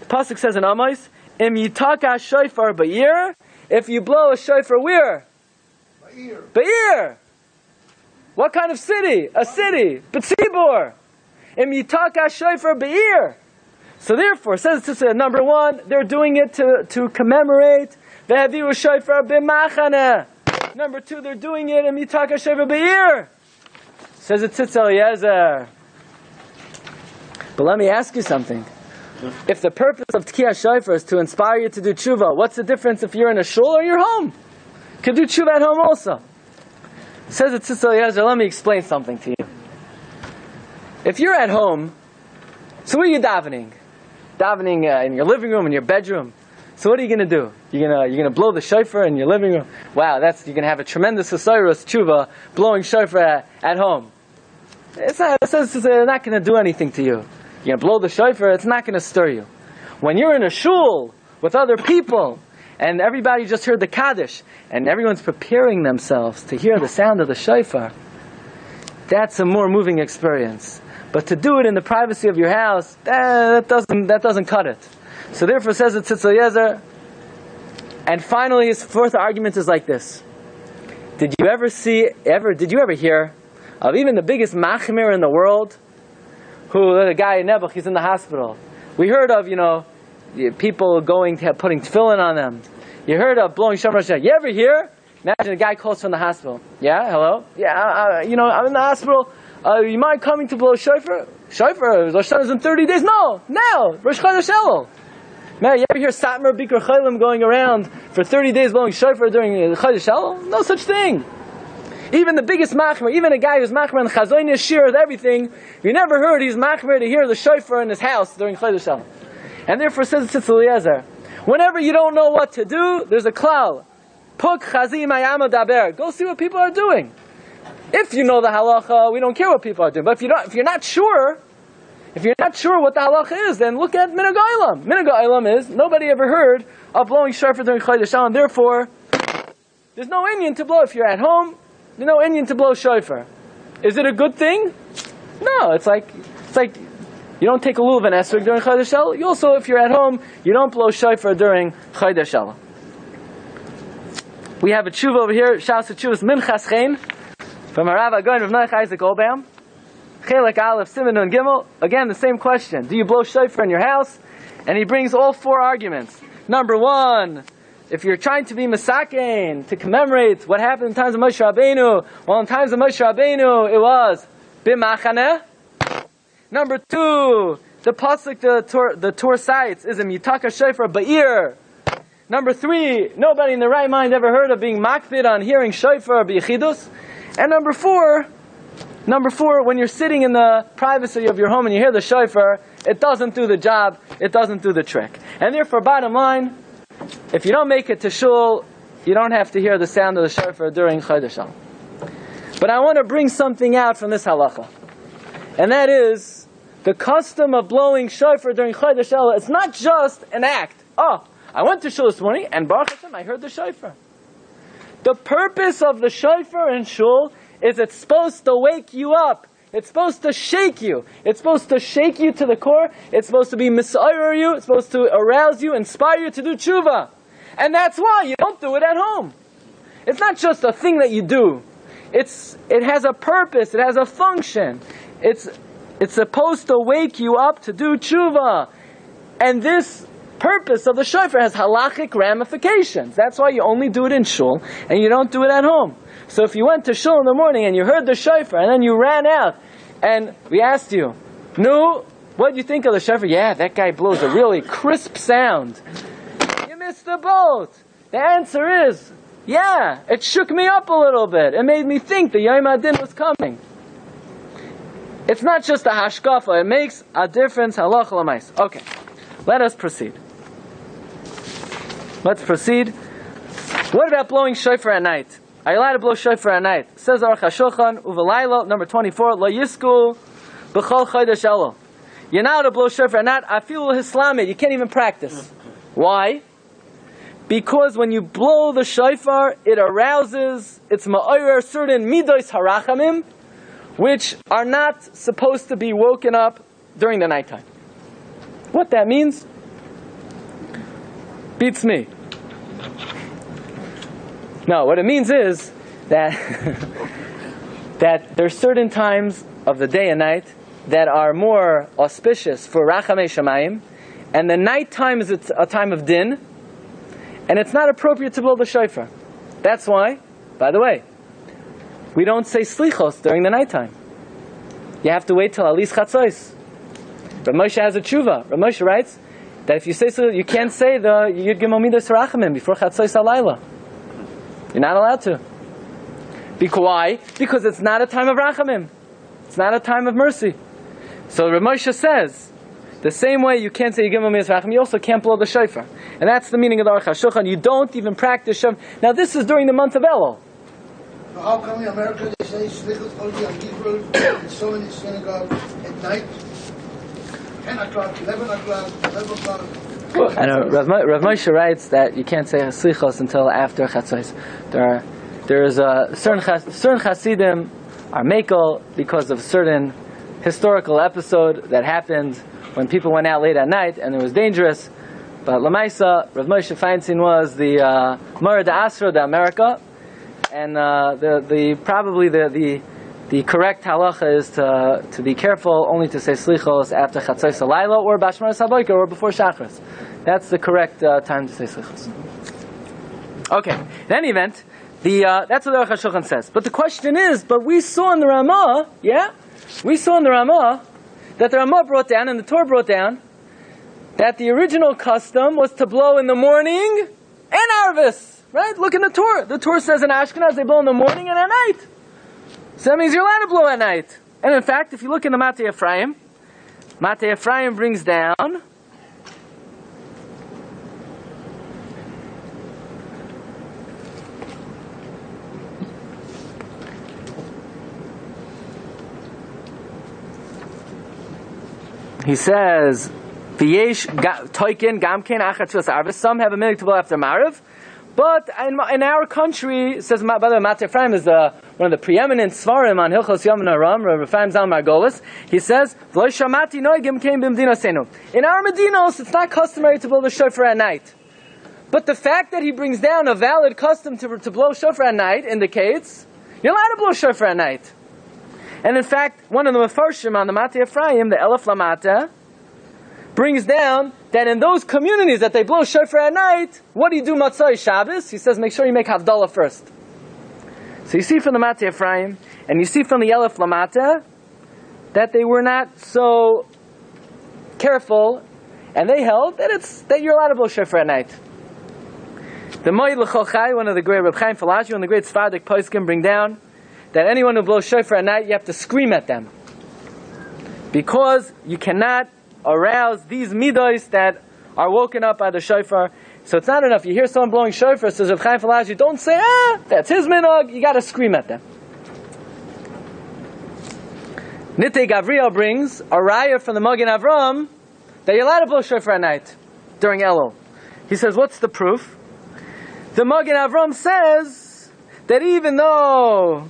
[SPEAKER 2] The pasuk says in Amos, Im yitaka shofar ba'ir, if you blow a shofar where? Ba'ir. What kind of city? A city. B'tzibor. Im yitaka shofar ba'ir. So therefore, says number one, they're doing it to commemorate Ve'aviru shofar b'machane. Number two, they're doing it in mitaka shofar b'ir. Says it Tzitz Eliezer. But let me ask you something. If the purpose of Tkiyah shofar is to inspire you to do tshuva, what's the difference if you're in a shul or you're home? You can do tshuva at home also. Says it Tzitz Eliezer, let me explain something to you. If you're at home, so what are you davening? Davening in your living room, in your bedroom. So what are you going to do? You're gonna blow the shofar in your living room. Wow, you're going to have a tremendous asirus tshuva blowing shofar at home. It's not going to do anything to you. You're going to blow the shofar, it's not going to stir you. When you're in a shul with other people and everybody just heard the Kaddish and everyone's preparing themselves to hear the sound of the shofar, that's a more moving experience. But to do it in the privacy of your house, that doesn't cut it. So therefore says it Tzitz Eliezer. And finally his fourth argument is like this. Did you ever hear of even the biggest machmir in the world, who, the guy in Nebuch, he's in the hospital. We heard of, people putting tefillin on them. You heard of blowing shofar. You ever hear? Imagine a guy calls from the hospital. Yeah, hello? Yeah, I'm in the hospital. You mind coming to blow shofar? Shofar, Rosh Hashanah is in 30 days. No, now, Rosh Chodesh Elul. Man, you ever hear Satmar Bikur Chaylim going around for 30 days blowing shofar during Chodesh Elul? No such thing. Even the biggest machmer, even a guy who's machmer in Chazoniya Shiur with everything, you never heard he's machmer to hear the shofar in his house during Chodesh Elul. And therefore says Tzitz Eliezer, whenever you don't know what to do, there's a klal. Puk chazim ayam daber. Go see what people are doing. If you know the halacha, we don't care what people are doing. But if you're not sure what the halacha is, then look at minhag ha'olam. Minhag ha'olam is nobody ever heard of blowing shofar during Chodesh Elul, and therefore there's no inyan to blow if you're at home. There's no inyan to blow shofar. Is it a good thing? No. It's like you don't take a lulav and esrog during Chodesh Elul. You also, if you're at home, you don't blow shofar during Chodesh Elul. We have a tshuva over here. Shas Tshuvas Minchas Chen from Harav Agon of Noach Isaac Olbaum. Chelek Aleph Siman Nun Gimel. Again, the same question. Do you blow shofar in your house? And he brings all four arguments. Number one, if you're trying to be Masakein, to commemorate what happened in times of Moshe Rabbeinu, well, in times of Moshe Rabbeinu, it was B'machaneh. Number two, the pasuk the Torah cites is a Mitaka Shofar Ba'ir. Number three, nobody in their right mind ever heard of being makpid on hearing shofar b'yichidus. And number four, when you're sitting in the privacy of your home and you hear the shofar, it doesn't do the job, it doesn't do the trick. And therefore, bottom line, if you don't make it to shul, you don't have to hear the sound of the shofar during Chodesh Elul. But I want to bring something out from this halacha. And that is, the custom of blowing shofar during Chodesh Elul, it's not just an act. Oh, I went to shul this morning, and Baruch Hashem, I heard the shofar. The purpose of the shofar in shul is it's supposed to wake you up. It's supposed to shake you. It's supposed to shake you to the core. It's supposed to be misayir you. It's supposed to arouse you, inspire you to do tshuva. And that's why you don't do it at home. It's not just a thing that you do. It has a purpose. It has a function. It's supposed to wake you up to do tshuva. And this purpose of the shofar has halachic ramifications. That's why you only do it in shul and you don't do it at home. So if you went to shul in the morning and you heard the shofar and then you ran out and we asked you, "No, what do you think of the shofar?" "Yeah, that guy blows a really crisp sound." You missed the boat. The answer is, yeah, it shook me up a little bit. It made me think the Yom Adin was coming. It's not just a hashkafa, it makes a difference, halacha l'mais. Okay, let us proceed. Let's proceed. What about blowing shofar at night? Are you allowed to blow shofar at night? Says Aruch HaShulchan, Uvalayla, number 24, Lo Yisku B'chol Chodesh Elul. You're not allowed to blow shofar at night. Afilu Hislamid, you can't even practice. Why? Because when you blow the shofar, it arouses, it's ma'orer certain midos harachamim, which are not supposed to be woken up during the nighttime. What that means beats me. No, what it means is that that there's certain times of the day and night that are more auspicious for rachamei shamayim, and the nighttime is a time of din, and it's not appropriate to blow the shofar. That's why, by the way, we don't say slichos during the nighttime. You have to wait till alis chatzos. Rav Moshe has a tshuva. Rav Moshe writes that if you say so, you can't say the Yud Gimel Midas Harachamim before chatzos halayla. You're not allowed to. Why? Because it's not a time of rachamim. It's not a time of mercy. So Rav Moshe says, the same way you can't say Yud Gimel Midas Harachamim, you also can't blow the shofar. And that's the meaning of the Aruch HaShulchan. You don't even practice shofar. Now this is during the month of Elul.
[SPEAKER 3] So how come in America they say slichus only on people in so many synagogues at night? 10 o'clock, 11 o'clock, 12 o'clock.
[SPEAKER 2] I know Rav Moshe writes that you can't say slichos until after chatzos. There's a certain Hasidim are mekel because of a certain historical episode that happened when people went out late at night and it was dangerous. But Lamaisa, Rav Moshe Feinstein was the Mara de Asra de America, and the correct halacha is to be careful only to say slichos after chatzos halayla or bashmaras haboker or before shachris. That's the correct time to say slichos. Okay. In any event, that's what the Aruch HaShulchan says. But the question is, but we saw in the Ramah, that the Ramah brought down and the Torah brought down that the original custom was to blow in the morning and Arvis. Right? Look in the Torah. The Torah says in Ashkenaz they blow in the morning and at night. So that means you're allowed to blow at night. And in fact, if you look in the Matei Ephraim brings down he says, "V'yesh toikin gamkein achar tfilas arvis." Some have a minute to blow after Mariv, but in our country, it says by the way, Matei Ephraim is one of the preeminent svarim on Hilchos Yom Naram, Rav Chaim Zal Margolis. He says, "V'lo shamati noigim kein b'mdinasenu." In our medinos, it's not customary to blow the shofar at night. But the fact that he brings down a valid custom to blow shofar at night indicates you're allowed to blow shofar at night. And in fact, one of the Mefarshim on the Matei Ephraim, the Elef Lamata, brings down that in those communities that they blow shofar at night, what do you do Matzai Shabbos? He says, make sure you make Havdalah first. So you see from the Matei Ephraim, and you see from the Elef Lamata, that they were not so careful, and they held that you're allowed to blow shofar at night. The Moed L'Chochai, one of the great Reb Chaim Falashi, one of the great Sfardik Poskim, bring down that anyone who blows shofar at night, you have to scream at them. Because you cannot arouse these midos that are woken up by the shofar. So it's not enough. You hear someone blowing shofar, says Reb Chaim Falashi, don't say, that's his minhag, you got to scream at them. Nitei Gavriel brings a raya from the Magen Avram that you're allowed to blow shofar at night during Elul. He says, what's the proof? The Magen Avram says that even though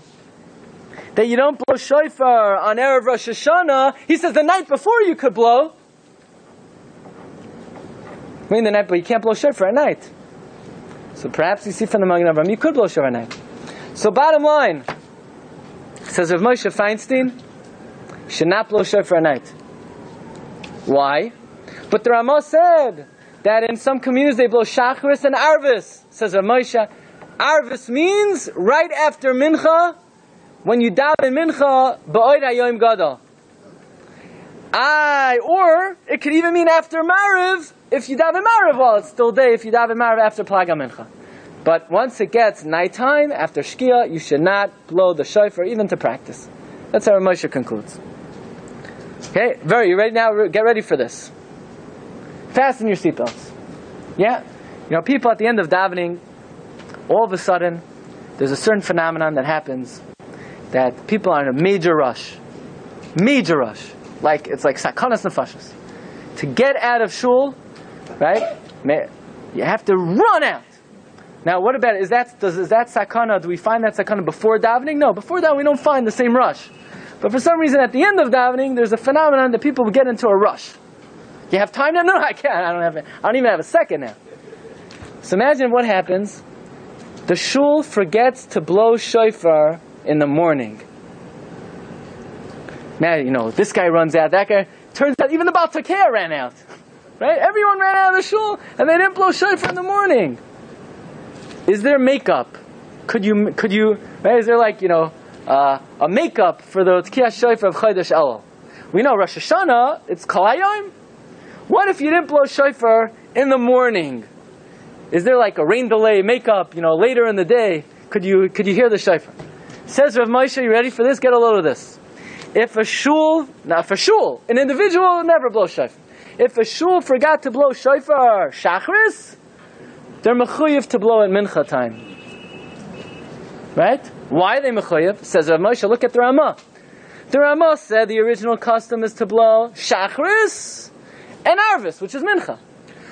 [SPEAKER 2] that you don't blow shofar on Erev Rosh Hashanah, he says the night before you could blow. I mean the night, but you can't blow shofar at night. So perhaps you see from the Magen Avram, you could blow shofar at night. So bottom line, says Rav Moshe Feinstein, should not blow shofar at night. Why? But the Ramah said that in some communities they blow Shachris and Arvis. Says Rav Moshe, Arvis means right after Mincha, when you daven Mincha, ba'od hayoim gadol. Or it could even mean after Mariv, if you daven Mariv while it's still day, if you daven Mariv after Plaga Mincha. But once it gets nighttime, after Shkia, you should not blow the shofar, even to practice. That's how Rav Moshe concludes. Okay, you ready now? Get ready for this. Fasten your seatbelts. Yeah? You know, people at the end of davening, all of a sudden, there's a certain phenomenon that happens that people are in a major rush. Major rush. Like, it's like sakanas nefashos. To get out of shul, right? You have to run out. Now, what about it? Is that sakana? Do we find that sakana before davening? No, before that we don't find the same rush. But for some reason, at the end of davening, there's a phenomenon that people get into a rush. You have time now? No, I can't. I don't even have a second now. So imagine what happens. The shul forgets to blow shofar in the morning. Now, you know, this guy runs out, that guy. Turns out even the Baal Takea ran out. Right? Everyone ran out of the shul, and they didn't blow shofar in the morning. Is there makeup? Could you, right? Is there like, you know, a makeup for the Tkiyah Shofar of Chodesh Elul? We know Rosh Hashanah, it's Kol Hayom. What if you didn't blow shofar in the morning? Is there like a rain delay makeup, you know, later in the day? Could you hear the shofar? Says Rav Moshe, you ready for this? Get a load of this. If a shul, an individual never blows shofar. If a shul forgot to blow shofar shachris, they're mechuyev to blow at mincha time. Right? Why are they mechuyev? Says Rav Moshe, look at the Ramah. The Ramah said the original custom is to blow shachris and arvis, which is mincha.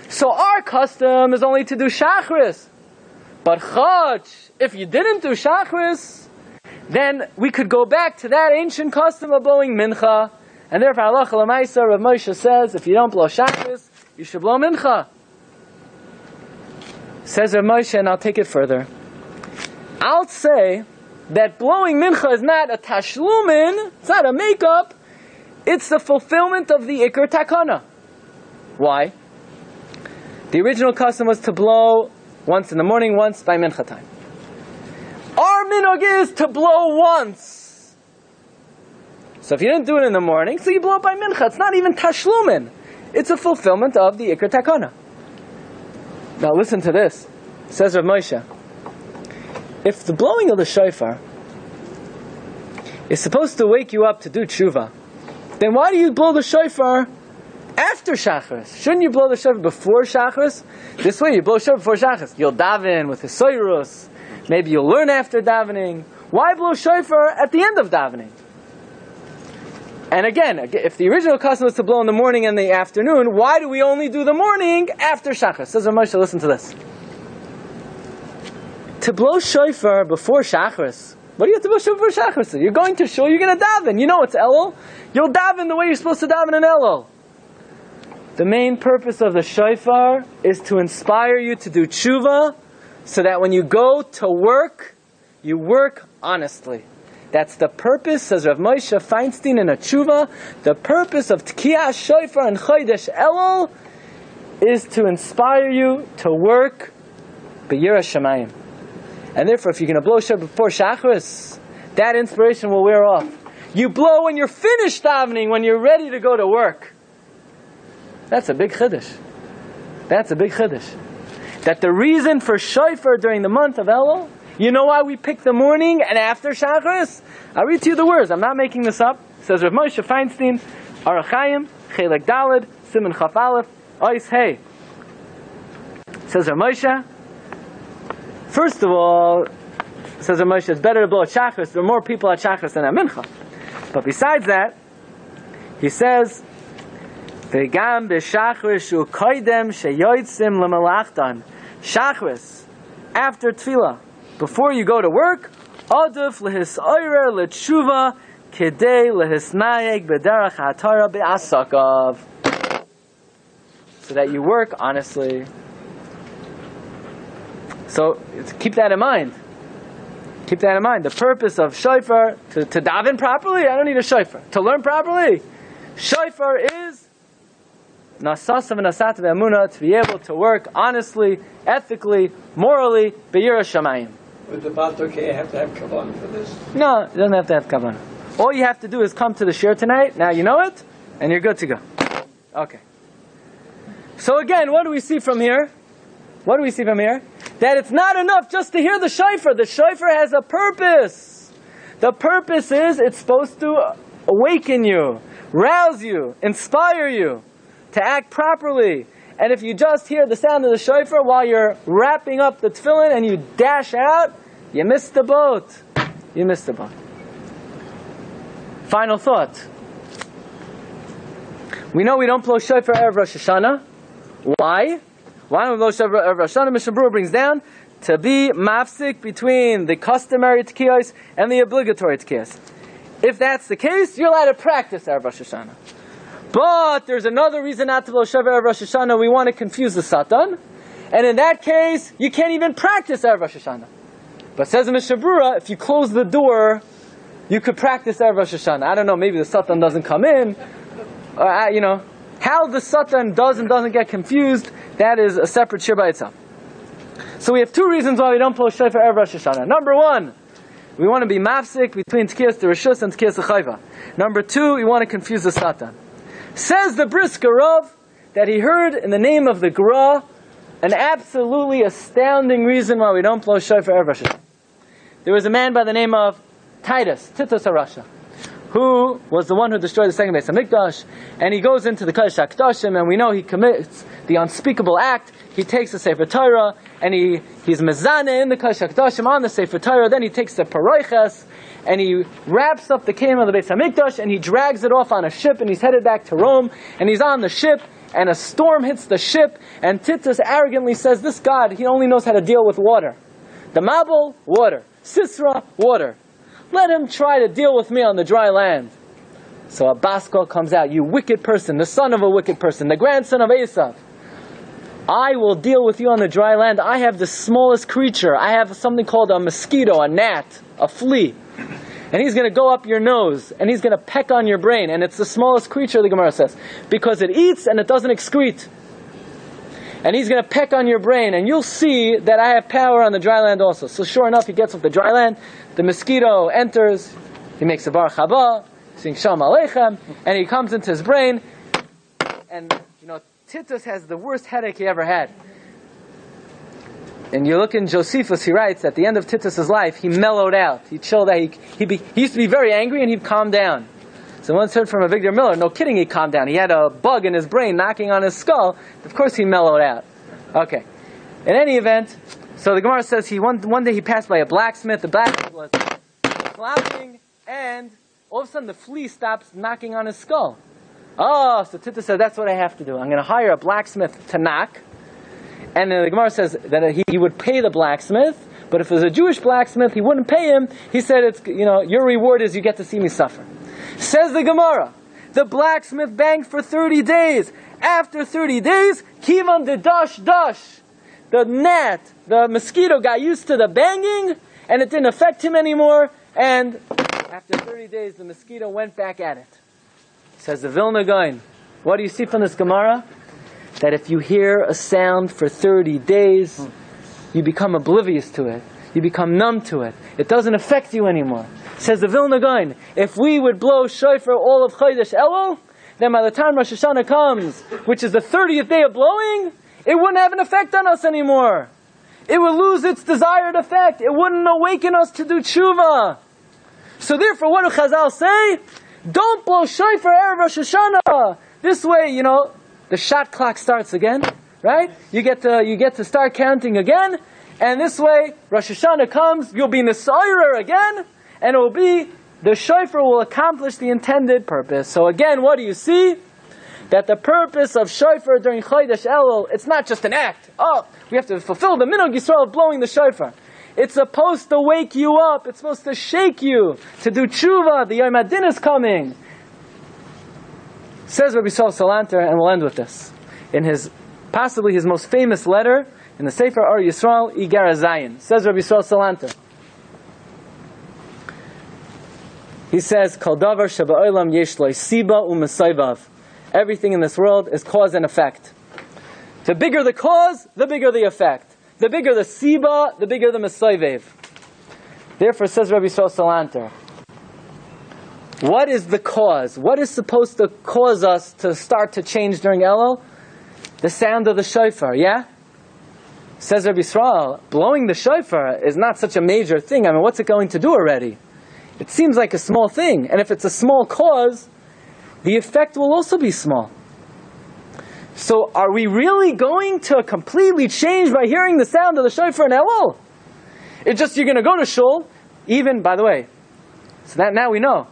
[SPEAKER 2] So our custom is only to do shachris. But chach, if you didn't do shachris, then we could go back to that ancient custom of blowing mincha. And therefore, halacha l'maisa, Rav Moshe says, if you don't blow shachris, you should blow mincha. Says Rav Moshe, and I'll take it further. I'll say that blowing mincha is not a tashlumin, it's not a makeup, it's the fulfillment of the ikar takana. Why? The original custom was to blow once in the morning, once by mincha time. Our minhag is to blow once. So if you didn't do it in the morning, so you blow it by mincha. It's not even tashlumin. It's a fulfillment of the ikar takana. Now listen to this. Says Rav Moshe, if the blowing of the shofar is supposed to wake you up to do tshuva, then why do you blow the shofar after Shachris? Shouldn't you blow the shofar before Shachris? This way you blow shofar before Shachris. You'll daven with hisoyrus. Maybe you'll learn after davening. Why blow shofar at the end of davening? And again, if the original custom was to blow in the morning and the afternoon, why do we only do the morning after Shachris? Says Rav Moshe, listen to this. To blow shofar before Shachris, what do you have to blow shofar before Shachris? You're going to shul, you're going to daven. You know it's Elul. You'll daven the way you're supposed to daven in Elul. The main purpose of the shofar is to inspire you to do tshuva, so that when you go to work, you work honestly. That's the purpose, says Rav Moshe Feinstein in a tshuva. The purpose of Tkiyah Shofar and Chodesh Elul is to inspire you to work b'yira shamayim. And therefore, if you're going to blow shofar before Shachris, that inspiration will wear off. You blow when you're finished davening, when you're ready to go to work. That's a big chiddush. That's a big chiddush. That the reason for shofar during the month of Elul, you know why we pick the morning and after Shachris? I'll read to you the words. I'm not making this up. It says Rav Moshe Feinstein, Arachayim, Chelek Daled, Siman Chaf Aleph, Ois Hey. Says Rav Moshe, first of all, says Rav Moshe, it's better to blow at Shachris. There are more people at Shachris than at Mincha. But besides that, he says, V'gam b'Shachris shu koidem sheyotzim l'melachtan. Shachris, after tefillah, before you go to work, aduf lehisoyer letshuva kedei lehisnayeg b'derech haTorah be'asakav. So that you work honestly. So keep that in mind. Keep that in mind. The purpose of shofar, to daven properly, I don't need a shofar. To learn properly, shofar is nasasav and nasativ emunah, to be able to work honestly, ethically, morally, b'yira shamayim.
[SPEAKER 4] Would the Baal Takea have to have kavanah for this?
[SPEAKER 2] No, it doesn't have to have kavanah. All you have to do is come to the shiur tonight, now you know it, and you're good to go. Okay. So again, what do we see from here? What do we see from here? That it's not enough just to hear the shofar. The shofar has a purpose. The purpose is it's supposed to awaken you, rouse you, inspire you to act properly. And if you just hear the sound of the shofar while you're wrapping up the tefillin and you dash out, you missed the boat. You missed the boat. Final thought. We know we don't blow shofar Erev Rosh Hashanah. Why? Why don't we blow shofar Erev Rosh Hashanah? Mishnah Berurah brings down to be mafsik between the customary tkiyos and the obligatory tkiyos. If that's the case, you're allowed to practice Erev Rosh Hashanah. But there's another reason not to blow shofar Erev Rosh Hashanah. We want to confuse the Satan. And in that case, you can't even practice Erev Rosh Hashanah. But says in Mishnah Berurah, if you close the door, you could practice Erev Rosh Hashanah. I don't know, maybe the Satan doesn't come in. How the Satan does and doesn't get confused, that is a separate shir by itself. So we have two reasons why we don't blow shofar Erev Rosh Hashanah. Number one, we want to be mafsik between tkiyas the Rishus and tkiyas the Chayva. Number two, we want to confuse the Satan. Says the Brisker Rav that he heard in the name of the Gra an absolutely astounding reason why we don't blow shofar Erev Rosh Hashanah. There was a man by the name of Titus HaRasha, who was the one who destroyed the second Beis HaMikdash, and he goes into the Kodesh HaKadoshim, and we know he commits the unspeakable act. He takes the Sefer Torah, and he's mezaneh in the Kodesh HaKadoshim on the Sefer Torah. Then he takes the paroiches, and he wraps up the kingdom of the Beis HaMikdash, and he drags it off on a ship, and he's headed back to Rome, and he's on the ship, and a storm hits the ship, and Titus arrogantly says, this God, he only knows how to deal with water. The Mabul, water. Sisra, water. Let him try to deal with me on the dry land. So a Baskal comes out, you wicked person, the son of a wicked person, the grandson of Esav. I will deal with you on the dry land. I have the smallest creature. I have something called a mosquito, a gnat, a flea. And he's going to go up your nose, and he's going to peck on your brain. And it's the smallest creature, the Gemara says, because it eats and it doesn't excrete. And he's going to peck on your brain, and you'll see that I have power on the dry land also. So sure enough, he gets off the dry land, the mosquito enters, he makes a Baruch Haba, sings Shalom Aleichem, and he comes into his brain, and Titus has the worst headache he ever had. And you look in Josephus, he writes, at the end of Titus's life, he mellowed out, he chilled out, he used to be very angry, and he'd calm down. So once heard from Avigdor Miller, no kidding, he calmed down. He had a bug in his brain knocking on his skull. Of course he mellowed out. Okay. In any event, so the Gemara says one day he passed by a blacksmith. The blacksmith was flopping, and all of a sudden the flea stops knocking on his skull. Oh, so Titus said, that's what I have to do. I'm going to hire a blacksmith to knock. And then the Gemara says that he would pay the blacksmith, but if it was a Jewish blacksmith, he wouldn't pay him. He said, your reward is you get to see me suffer. Says the Gemara, the blacksmith banged for 30 days. After 30 days, kivan de dash. The gnat, the mosquito got used to the banging, and it didn't affect him anymore. And after 30 days, the mosquito went back at it. Says the Vilna Gaon, what do you see from this Gemara? That if you hear a sound for 30 days, you become oblivious to it. You become numb to it. It doesn't affect you anymore. Says the Vilna Gaon, if we would blow shofar all of Chodesh Elul, then by the time Rosh Hashanah comes, which is the 30th day of blowing, it wouldn't have an effect on us anymore. It would lose its desired effect. It wouldn't awaken us to do tshuva. So therefore, what do Chazal say? Don't blow shofar Erev Rosh Hashanah. This way, the shot clock starts again, right? You get to start counting again, and this way, Rosh Hashanah comes, you'll be Nesayrer again, and it will be, the shofar will accomplish the intended purpose. So again, what do you see? That the purpose of shofar during Chodesh Elul, it's not just an act. Oh, we have to fulfill the minhag Yisrael of blowing the shofar. It's supposed to wake you up. It's supposed to shake you to do tshuva. The Yom Hadin is coming. Says Rabbi Salanter, and we'll end with this. In possibly his most famous letter, in the Sefer Or Yisrael, Igar Zayin. Says Rabbi Salanter. He says, Kol davar sheba'olam yesh lo siba u'mesayvav. Everything in this world is cause and effect. The bigger the cause, the bigger the effect. The bigger the siba, the bigger the mesayvev. Therefore, says Rabbi Salanter, what is the cause? What is supposed to cause us to start to change during Elul? The sound of the shofar, yeah? Says Rabbi Yisrael, blowing the shofar is not such a major thing. What's it going to do already? It seems like a small thing. And if it's a small cause, the effect will also be small. So are we really going to completely change by hearing the sound of the shofar in Elul? It's just you're going to go to shul, even, by the way, so that now we know.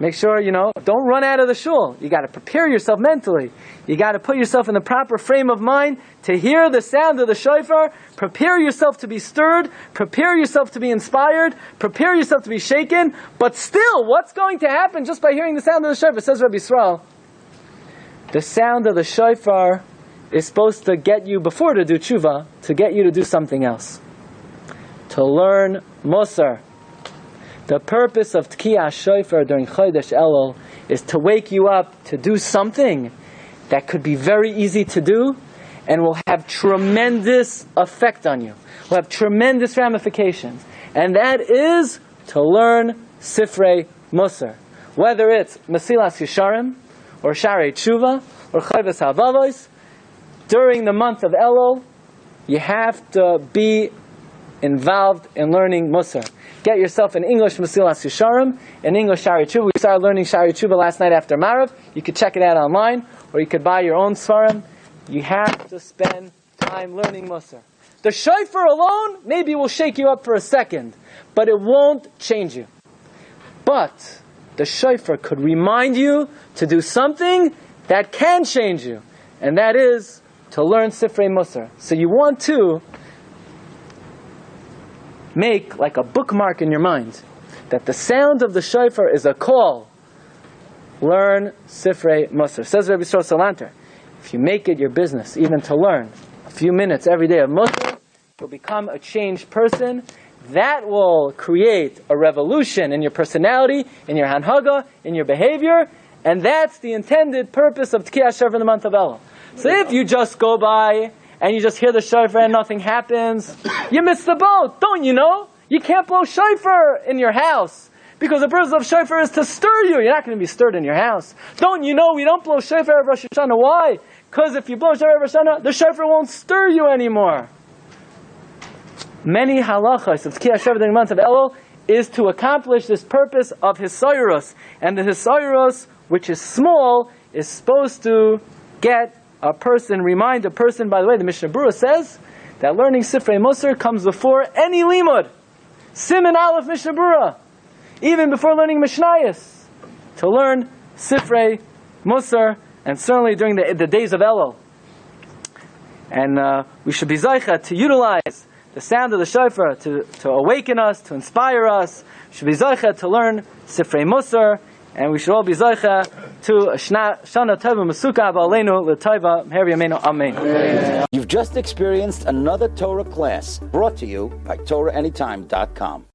[SPEAKER 2] Make sure, don't run out of the shul. You got to prepare yourself mentally. You got to put yourself in the proper frame of mind to hear the sound of the shofar. Prepare yourself to be stirred. Prepare yourself to be inspired. Prepare yourself to be shaken. But still, what's going to happen just by hearing the sound of the shofar? Says Rabbi Yisrael, the sound of the shofar is supposed to get you, before to do tshuva, to get you to do something else. To learn Musar. The purpose of Tkiyah Shofar during Chodesh Elul is to wake you up to do something that could be very easy to do and will have tremendous effect on you. Will have tremendous ramifications. And that is to learn Sifrei Musar. Whether it's Mesilas Yesharim, or Sharei Tshuva, or Chayvas HaVavos, during the month of Elul, you have to be involved in learning Musar. Get yourself an English Mesilas Yesharim, an English Sharei Tshuva. We started learning Sharei Tshuva last night after Marav. You could check it out online, or you could buy your own Sfarim. You have to spend time learning Musar. The shofar alone maybe will shake you up for a second, but it won't change you. But the shofar could remind you to do something that can change you, and that is to learn Sifrei Musar. So you want to make like a bookmark in your mind that the sound of the shofar is a call. Learn Sifrei Musar. Says Rabbi Yisrael Salanter, if you make it your business even to learn a few minutes every day of Musar, you'll become a changed person. That will create a revolution in your personality, in your hanhaga, in your behavior, and that's the intended purpose of Tkiyah Shofar in the month of Elul. So if you just go by and you just hear the shofar and nothing happens, you miss the boat, don't you know? You can't blow shofar in your house, because the purpose of shofar is to stir you. You're not going to be stirred in your house. Don't you know we don't blow shofar every Rosh Hashanah? Why? Because if you blow shofar every Rosh Hashanah, the shofar won't stir you anymore. Many halachas of Tkiyah Shofar during the month of Elul is to accomplish this purpose of Hisayrus. And the Hisayrus, which is small, is supposed to remind a person, by the way, the Mishnah Berurah says that learning Sifrei Musar comes before any limud. Siman Aleph Mishnah Berurah. Even before learning Mishnayos. To learn Sifrei Musar, and certainly during the days of Elul. And we should be Zaycha to utilize the sound of the shofar to awaken us, to inspire us. We should be Zaycha to learn Sifrei Musar, and we should all be Zaycha to Shana Tova Masuka Ba'aleinu L'Tova Meher Yameinu Amen.
[SPEAKER 1] You've just experienced another Torah class brought to you by TorahAnytime.com.